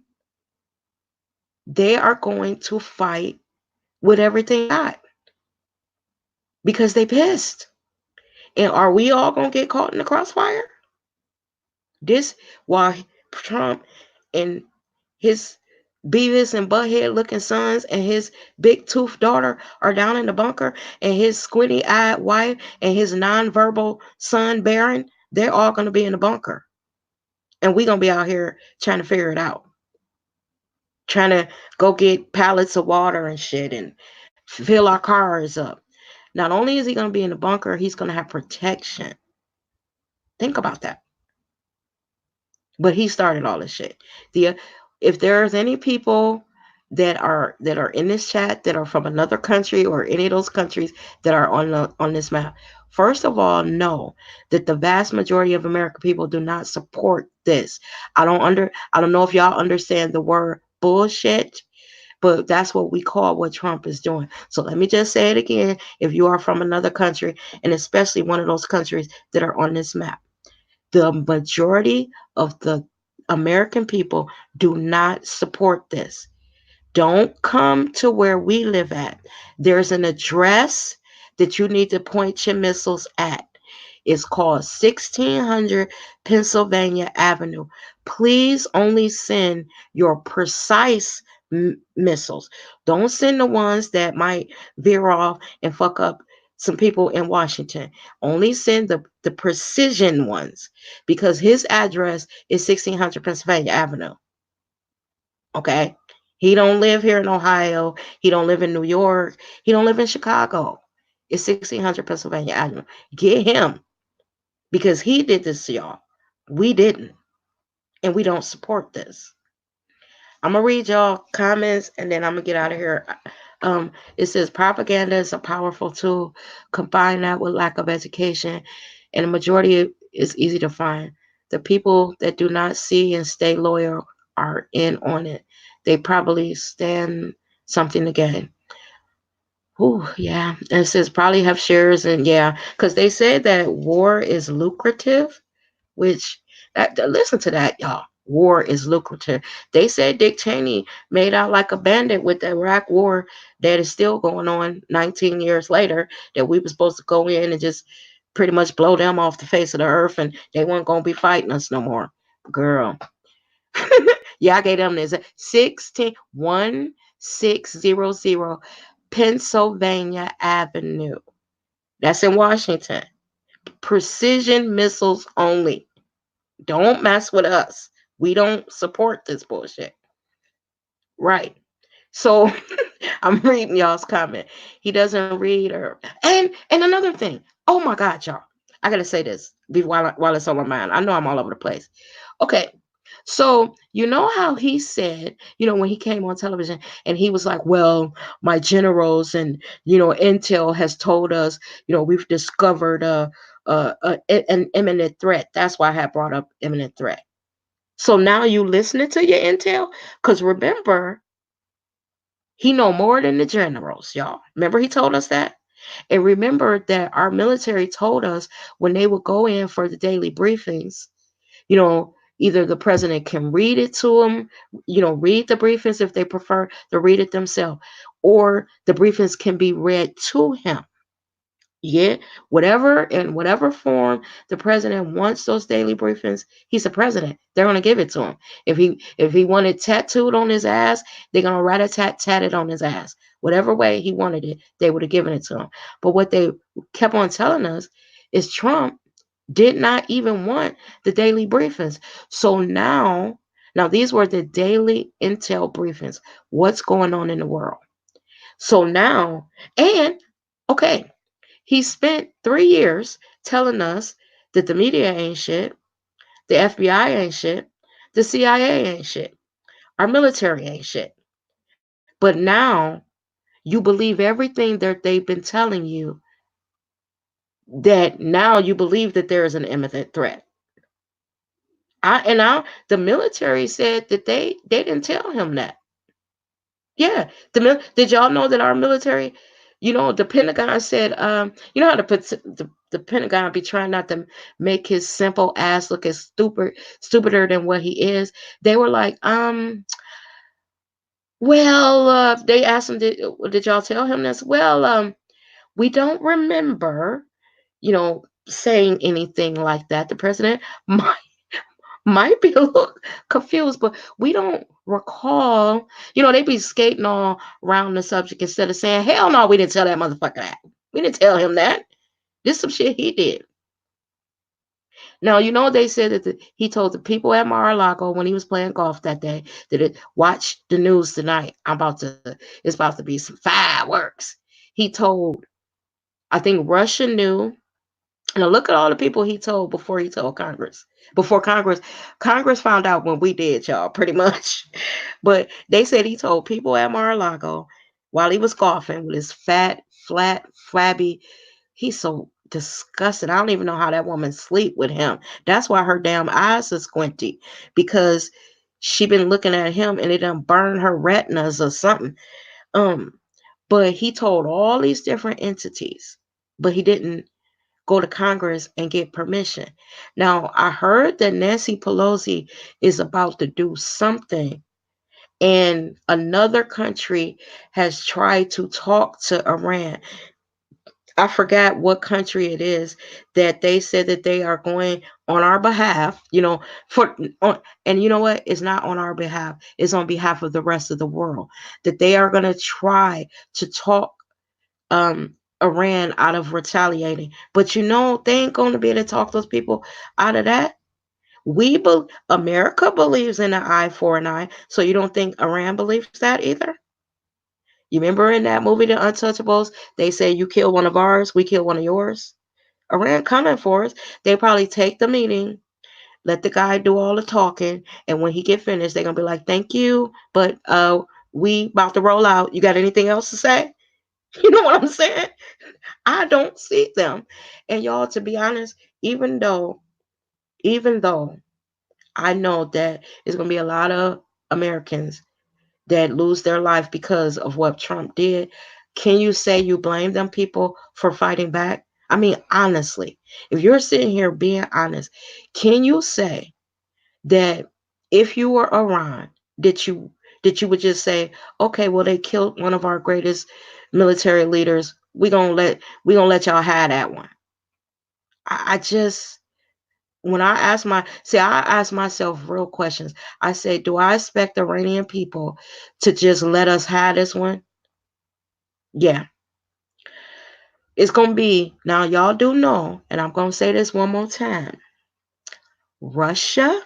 they are going to fight with everything got because they pissed. And are we all going to get caught in the crossfire? This, while Trump and his Beavis and Butthead looking sons and his big tooth daughter are down in the bunker, and his squinty eyed wife and his nonverbal son Baron, they're all going to be in the bunker. And we're going to be out here trying to figure it out. Trying to go get pallets of water and shit and fill our cars up. Not only is he going to be in the bunker, he's going to have protection. Think about that. But he started all this shit. The If there's any people that are in this chat that are from another country or any of those countries that are on this map, first of all, know that the vast majority of American people do not support this. I don't know if y'all understand the word bullshit, but that's what we call what Trump is doing. So let me just say it again. If you are from another country, and especially one of those countries that are on this map, the majority of the American people do not support this. Don't come to where we live at. There's an address that you need to point your missiles at. It's called 1600 Pennsylvania Avenue. Please only send your precise missiles. Don't send the ones that might veer off and fuck up some people in Washington. Only send the precision ones because his address is 1600 Pennsylvania Avenue. Okay? He don't live here in Ohio. He don't live in New York. He don't live in Chicago. It's 1600 Pennsylvania Avenue. Get him because he did this to y'all. We didn't. And we don't support this. I'm going to read y'all comments and then I'm going to get out of here. It says propaganda is a powerful tool. Combine that with lack of education, and the majority is easy to find. The people that do not see and stay loyal are in on it. They probably stand something to gain. Oh, yeah. And it says probably have shares, and yeah, because they said that war is lucrative, which listen to that, y'all. War is lucrative. They said Dick Cheney made out like a bandit with the Iraq war that is still going on 19 years later, that we were supposed to go in and just pretty much blow them off the face of the earth and they weren't going to be fighting us no more. Girl. Yeah, I gave them this 1600 Pennsylvania Avenue. That's in Washington. Precision missiles only. Don't mess with us. We don't support this bullshit. Right. So I'm reading y'all's comment. He doesn't read or and another thing. Oh my God, y'all. I gotta say this while it's on my mind. I know I'm all over the place. Okay. So you know how he said, when he came on television and he was like, well, my generals and intel has told us, we've discovered an imminent threat. That's why I had brought up imminent threat. So now you listening to your intel? Because remember, he know more than the generals, y'all. Remember he told us that? And remember that our military told us when they would go in for the daily briefings, either the president can read it to them, read the briefings if they prefer to read it themselves, or the briefings can be read to him. Yeah, whatever in whatever form the president wants those daily briefings, he's the president. They're gonna give it to him. If he wanted tattooed on his ass, they're gonna rat a tat it on his ass. Whatever way he wanted it, they would have given it to him. But what they kept on telling us is Trump did not even want the daily briefings. So now these were the daily intel briefings. What's going on in the world? So now, and okay, he spent 3 years telling us that the media ain't shit, the FBI ain't shit, the CIA ain't shit, our military ain't shit. But now you believe everything that they've been telling you, that now you believe that there is an imminent threat. The military said that they didn't tell him that. Yeah, did y'all know that our military, the Pentagon said, how the Pentagon be trying not to make his simple ass look as stupider than what he is. They were like, well, they asked him, did y'all tell him this? Well, we don't remember, saying anything like that. The president might be a little confused, but we don't recall. They be skating all around the subject instead of saying, hell no, we didn't tell that motherfucker that. We didn't tell him that. This some shit he did. Now, they said that he told the people at Mar-a-Lago when he was playing golf that day that watch the news tonight. It's about to be some fireworks. He told, I think Russia knew. Now look at all the people he told before he told Congress. Before Congress found out when we did, y'all, pretty much. But they said he told people at Mar-a-Lago while he was golfing with his fat, flat, flabby. He's so disgusting. I don't even know how that woman sleep with him. That's why her damn eyes are squinty, because she been looking at him and it done burned her retinas or something. But he told all these different entities, but he didn't go to Congress and get permission. Now, I heard that Nancy Pelosi is about to do something, and another country has tried to talk to Iran. I forgot what country it is, that they said that they are going on our behalf, and you know what? It's not on our behalf. It's on behalf of the rest of the world, that they are going to try to talk Iran out of retaliating. But they ain't going to be able to talk those people out of that. America believes in an eye for an eye. So you don't think Iran believes that either? You remember in that movie, The Untouchables, they say you kill one of ours, we kill one of yours. Iran coming for us. They probably take the meeting, let the guy do all the talking, and when he get finished, they're gonna be like, "Thank you, but we about to roll out. You got anything else to say?" You know what I'm saying? I don't see them. And y'all, to be honest, even though I know that it's gonna be a lot of Americans that lose their life because of what Trump did, can you say you blame them people for fighting back? I mean, honestly, if you're sitting here being honest, can you say that If you were Iran, did you would just say, okay, well they killed one of our greatest military leaders. We gonna let y'all have that one. I just when I ask myself real questions. I say, do I expect Iranian people to just let us have this one? Yeah, it's gonna be now. Y'all do know, and I'm gonna say this one more time. Russia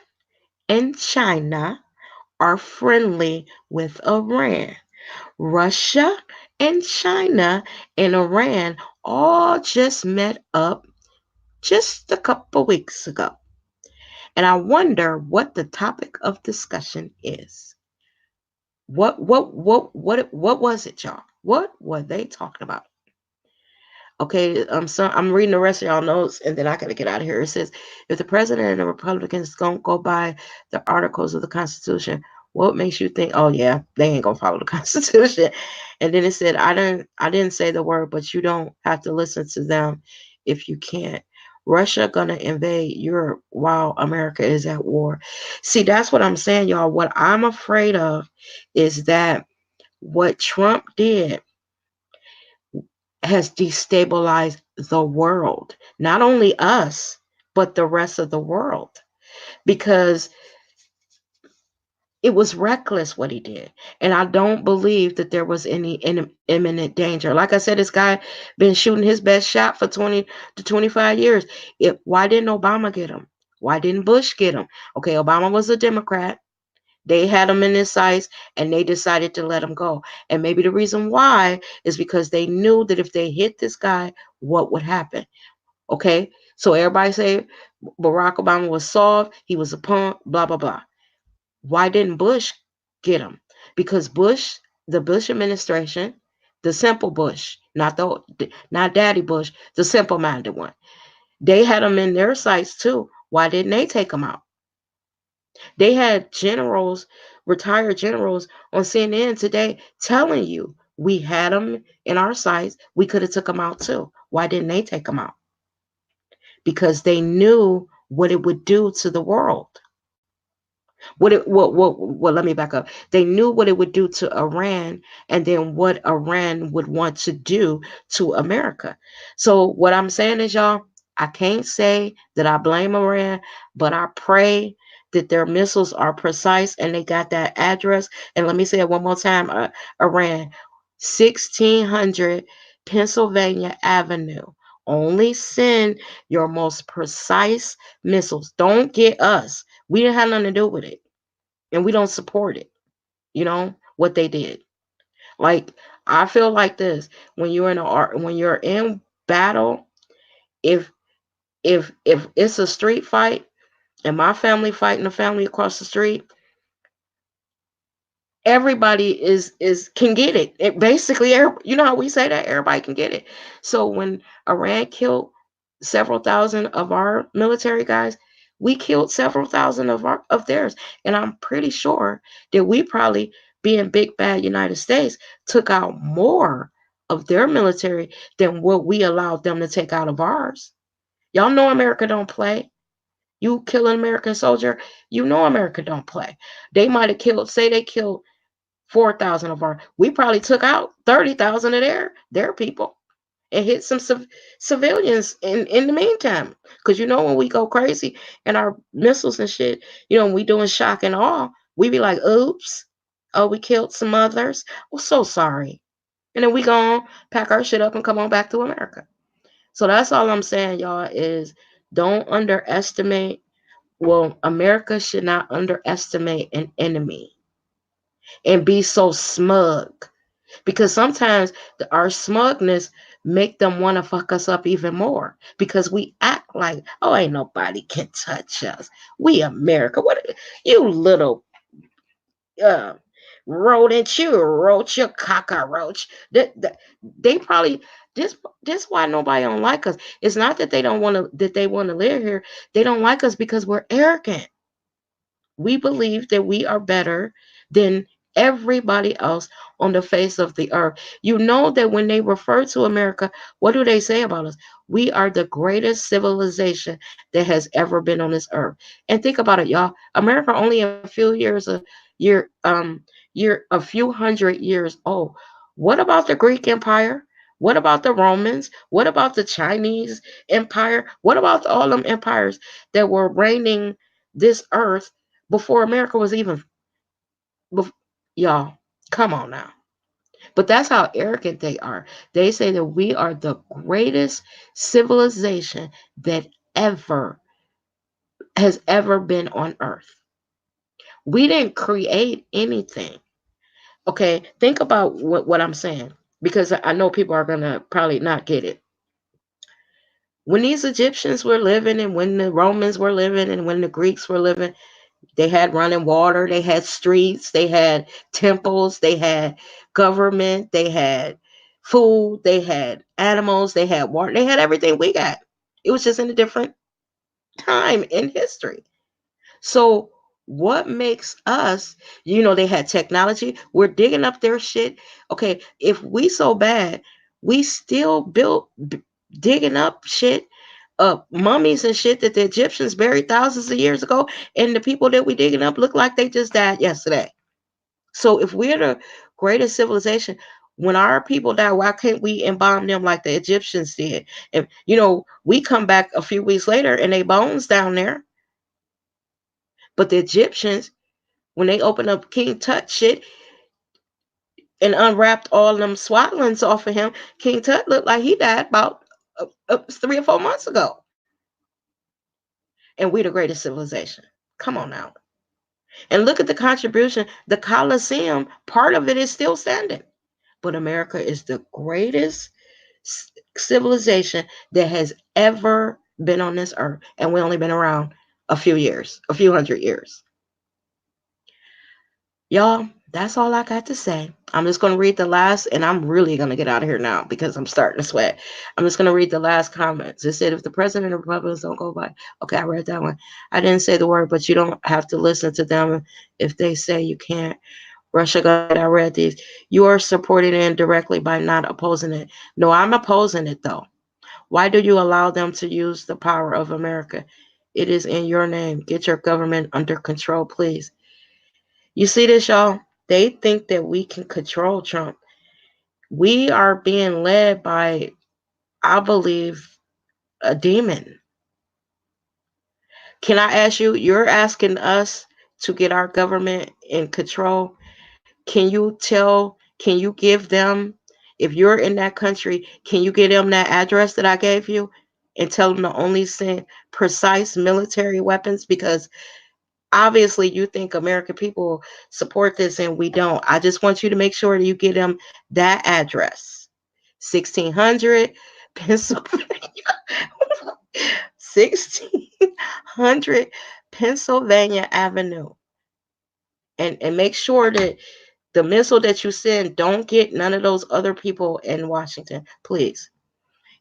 and China are friendly with Iran. Russia and China and Iran all just met up just a couple weeks ago. And I wonder what the topic of discussion is. What was it, y'all? What were they talking about? Okay, I'm reading the rest of y'all notes and then I gotta get out of here. It says if the president and the Republicans don't go by the articles of the Constitution, what makes you think, oh yeah, they ain't gonna follow the Constitution? And then it said, I didn't say the word, but you don't have to listen to them if you can't. Russia gonna invade Europe while America is at war. See, that's what I'm saying, y'all. What I'm afraid of is that what Trump did has destabilized the world, not only us, but the rest of the world, because it was reckless what he did. And I don't believe that there was any imminent danger. Like I said, this guy been shooting his best shot for 20 to 25 years. Why didn't Obama get him? Why didn't Bush get him? Okay, Obama was a Democrat. They had him in their sights and they decided to let him go. And maybe the reason why is because they knew that if they hit this guy, what would happen? Okay. So everybody say Barack Obama was soft, he was a punk, blah, blah, blah. Why didn't Bush get him? Because the Bush administration, the simple Bush, not Daddy Bush, the simple minded one, they had him in their sights too. Why didn't they take him out? They had generals, retired generals on CNN today telling you we had them in our sights. We could have took them out too. Why didn't they take them out? Because they knew what it would do to the world. Let me back up. They knew what it would do to Iran and then what Iran would want to do to America. So what I'm saying is, y'all, I can't say that I blame Iran, but I pray that their missiles are precise and they got that address. And let me say it one more time. Iran, 1600 Pennsylvania Avenue. Only send your most precise missiles. Don't get us. We didn't have nothing to do with it. And we don't support it. You know what they did. Like I feel like this when you're in battle, if if it's a street fight and my family fighting the family across the street, everybody is can get it. It basically, you know how we say that everybody can get it. So when Iran killed several thousand of our military guys, we killed several thousand of theirs, and I'm pretty sure that we probably, being big bad United States, took out more of their military than what we allowed them to take out of ours. Y'all know America don't play. You kill an American soldier, you know America don't play. They might have killed, say they killed 4,000 of our. We probably took out 30,000 of their people and hit some civilians in the meantime. Because you know when we go crazy and our missiles and shit, when we doing shock and awe, we be like, oops, oh, we killed some others. Well, so sorry. And then we go on, pack our shit up and come on back to America. So that's all I'm saying, y'all, is don't underestimate. Well, America should not underestimate an enemy and be so smug, because sometimes our smugness make them want to fuck us up even more because we act like, oh, ain't nobody can touch us, we America, what you little uh rodent, you roach, you cockroach. They probably, this why nobody don't like us. It's not that they don't want to, that they want to live here. They don't like us because we're arrogant. We believe that we are better than Everybody else on the face of the earth. You know that when they refer to America, what do they say about us? We are the greatest civilization that has ever been on this earth. And think about it, y'all. America only a few a few hundred years old. What about the Greek Empire? What about the Romans? What about the Chinese Empire? What about all them empires that were reigning this earth before America was even bef- y'all, come on now. But that's how arrogant they are. They say that we are the greatest civilization that ever has ever been on earth. We didn't create anything. Okay, think about what I'm saying because I know people are going to probably not get it. When these Egyptians were living and when the Romans were living and when the Greeks were living, they had running water, they had streets, they had temples, they had government, they had food, they had animals, they had water, they had everything we got. It was just in a different time in history. So, what makes us, they had technology, we're digging up their shit. Okay, if we so bad, we still digging up shit, mummies and shit that the Egyptians buried thousands of years ago, and the people that we digging up look like they just died yesterday. So if we're the greatest civilization, when our people die, why can't we embalm them like the Egyptians did? And we come back a few weeks later and they bones down there. But the Egyptians, when they opened up King Tut shit and unwrapped all them swaddlings off of him, King Tut looked like he died about 3 or 4 months ago. And we the greatest civilization. Come on now. And look at the contribution. The Colosseum, part of it is still standing. But America is the greatest civilization that has ever been on this earth. And we only been around a few years, a few hundred years. Y'all, that's all I got to say. I'm just going to read the last, and I'm really going to get out of here now because I'm starting to sweat. I'm just going to read the last comments. It said, if the president of Republicans don't go by, okay, I read that one. I didn't say the word, but you don't have to listen to them if they say you can't. Russia God, I read these. You are supporting it indirectly by not opposing it. No, I'm opposing it though. Why do you allow them to use the power of America? It is in your name. Get your government under control, please. You see this, y'all? They think that we can control Trump. We are being led by, I believe, a demon. Can I ask you? You're asking us to get our government in control. Can you give them, if you're in that country, can you give them that address that I gave you and tell them to only send precise military weapons? Because obviously you think American people support this and we don't. I just want you to make sure that you get them that address. 1600 Pennsylvania. 1600 Pennsylvania Avenue. And make sure that the missile that you send don't get none of those other people in Washington, please.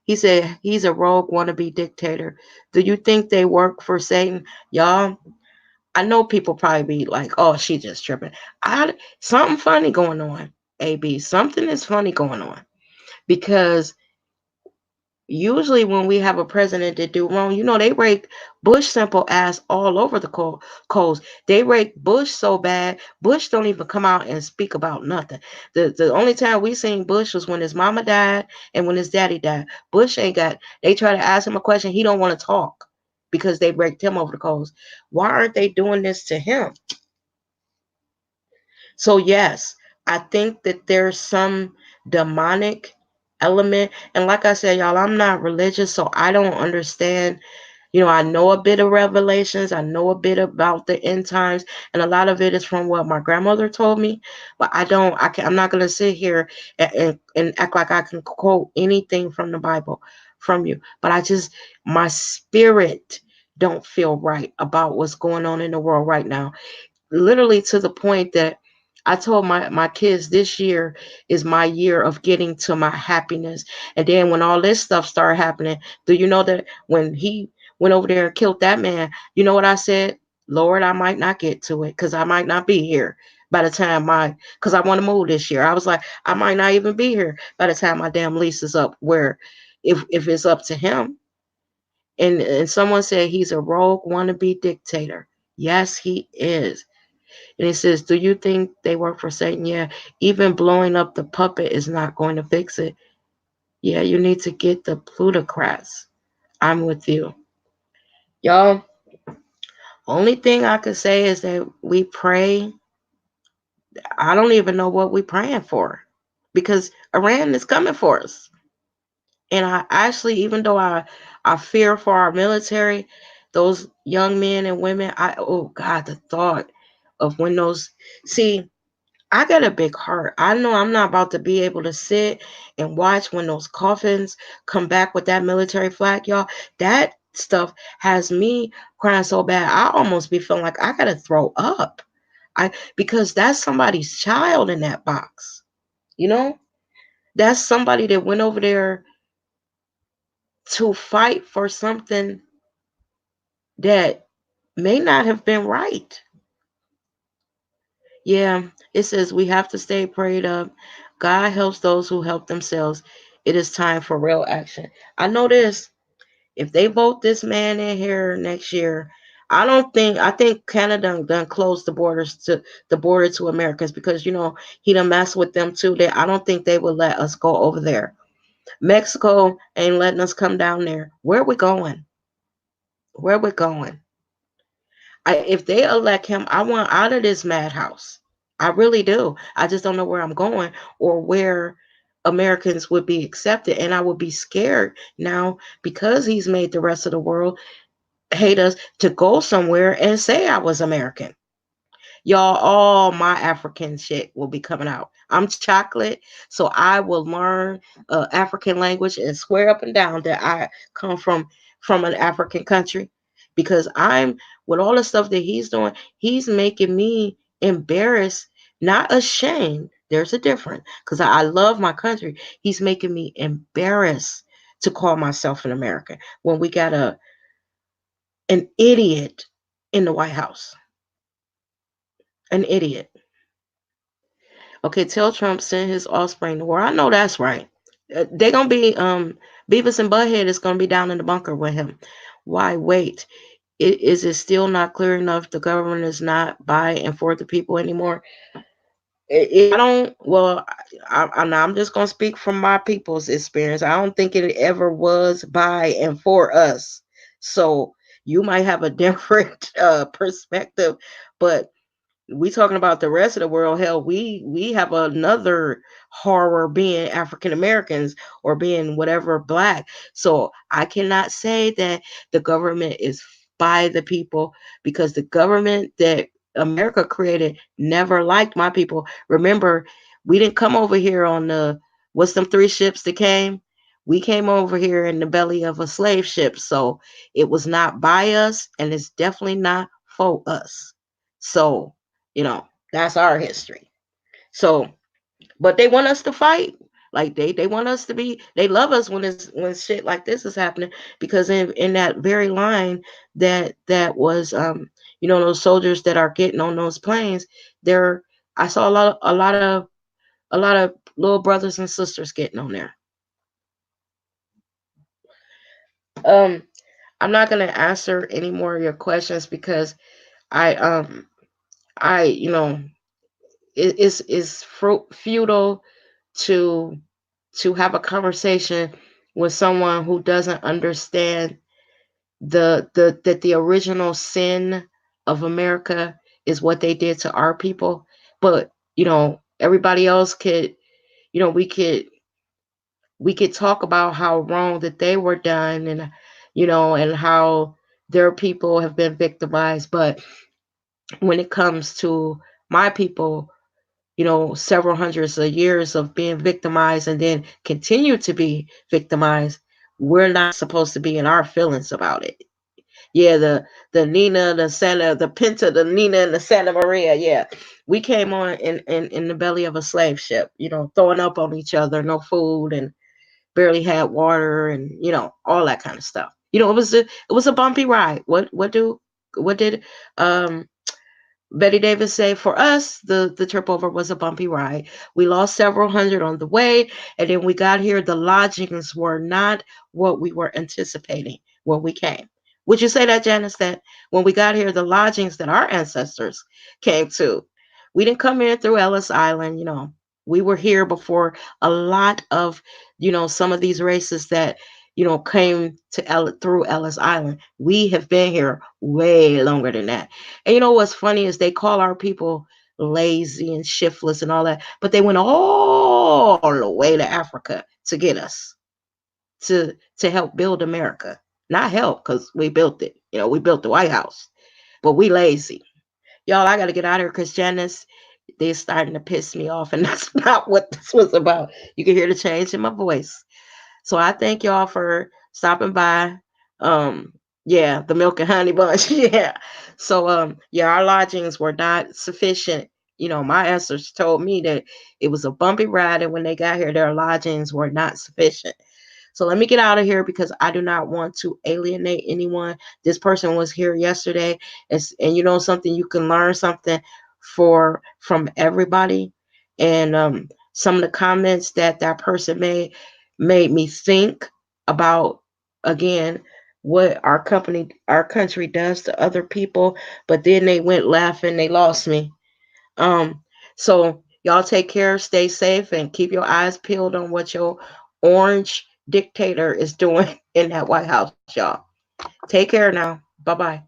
He said he's a rogue wannabe dictator. Do you think they work for Satan? Y'all, I know people probably be like, oh, she just tripping. Something funny going on, AB. Something is funny going on. Because usually when we have a president that do wrong, they rake Bush simple ass all over the coals. They rake Bush so bad, Bush don't even come out and speak about nothing. The only time we seen Bush was when his mama died and when his daddy died. Bush ain't got, they try to ask him a question, he don't want to talk because they raked him over the coals. Why aren't they doing this to him? So yes, I think that there's some demonic element. And like I said, y'all, I'm not religious, so I don't understand. I know a bit of Revelations, I know a bit about the end times, and a lot of it is from what my grandmother told me. But I'm not gonna sit here and act like I can quote anything from the Bible from you. But my spirit don't feel right about what's going on in the world right now, literally to the point that I told my kids this year is my year of getting to my happiness. And then when all this stuff started happening, do you know that when he went over there and killed that man, you know what I said? Lord, I might not get to it because I might not be here. by the time because I want to move this year. I was like, I might not even be here by the time my damn lease is up. Where if it's up to him, and someone said he's a rogue wannabe dictator. Yes, he is. And it says, do you think they work for Satan? Yeah. Even blowing up the puppet is not going to fix it. Yeah, you need to get the plutocrats. I'm with you. Y'all, only thing I could say is that we pray. I don't even know what we're praying for because Iran is coming for us. And I actually, even though I fear for our military, those young men and women, oh God, the thought of when those, see, I got a big heart. I know I'm not about to be able to sit and watch when those coffins come back with that military flag, y'all. That stuff has me crying so bad. I almost be feeling like I gotta throw up. Because that's somebody's child in that box. You know? That's somebody that went over there to fight for something that may not have been right. Yeah, it says we have to stay prayed up. God helps those who help themselves. It is time for real action. I know this. If they vote this man in here next year, I think Canada done closed the border to Americans because he done messed with them too. I don't think they will let us go over there. Mexico ain't letting us come down there. Where we going? Where we going? If they elect him, I want out of this madhouse. I really do. I just don't know where I'm going or where Americans would be accepted. And I would be scared now because he's made the rest of the world hate us to go somewhere and say I was American. Y'all, all my African shit will be coming out. I'm chocolate, so I will learn African language and swear up and down that I come from an African country because I'm with all the stuff that he's doing. He's making me embarrassed, not ashamed. There's a difference because I love my country. He's making me embarrassed to call myself an American when we got an idiot in the White House. An idiot. Okay, tell Trump send his offspring to war. I know that's right. They're gonna be Beavis and Butthead is gonna be down in the bunker with him. Why wait? Is it still not clear enough the government is not by and for the people anymore? I don't. Well, I'm just gonna speak from my people's experience. I don't think it ever was by and for us. So you might have a different perspective, but we talking about the rest of the world. Hell, we have another horror being African Americans or being whatever black. So I cannot say that the government is by the people because the government that America created never liked my people. Remember, we didn't come over here on the what's them three ships that came. We came over here in the belly of a slave ship, so it was not by us, and it's definitely not for us. So that's our history. So, but they want us to fight. Like they want us to be. They love us when shit like this is happening because in that very line that was those soldiers that are getting on those planes. There, I saw a lot of little brothers and sisters getting on there. Um, I'm not gonna answer any more of your questions because I I it's futile to have a conversation with someone who doesn't understand the original sin of America is what they did to our people. But everybody else could you know we could talk about how wrong that they were done and how their people have been victimized. But when it comes to my people, several hundreds of years of being victimized and then continue to be victimized, we're not supposed to be in our feelings about it. Yeah, the Nina, the Santa, the Pinta, the Nina, and the Santa Maria. Yeah, we came on in the belly of a slave ship, throwing up on each other, no food, and barely had water, and all that kind of stuff. It was a bumpy ride. What did um Betty Davis said, for us, the trip over was a bumpy ride. We lost several hundred on the way, and then we got here. The lodgings were not what we were anticipating when we came. Would you say that, Janice, that when we got here, the lodgings that our ancestors came to, we didn't come in through Ellis Island, we were here before a lot of, some of these races that, came to through Ellis Island. We have been here way longer than that. And you know what's funny is they call our people lazy and shiftless and all that, but they went all the way to Africa to get us to help build America. Not help because we built it. We built the White House, but we lazy. Y'all, I got to get out of here because Janice, they're starting to piss me off, and that's not what this was about. You can hear the change in my voice. So I thank y'all for stopping by. Um, yeah, the milk and honey bunch. Yeah. So yeah, our lodgings were not sufficient. My ancestors told me that it was a bumpy ride, and when they got here, their lodgings were not sufficient. So let me get out of here because I do not want to alienate anyone. This person was here yesterday, and you know something, you can learn something from everybody. And some of the comments that person made me think about, again, what our country does to other people. But then they went laughing, they lost me. Um, so y'all take care, stay safe, and keep your eyes peeled on what your orange dictator is doing in that White House, y'all. Take care now. Bye bye.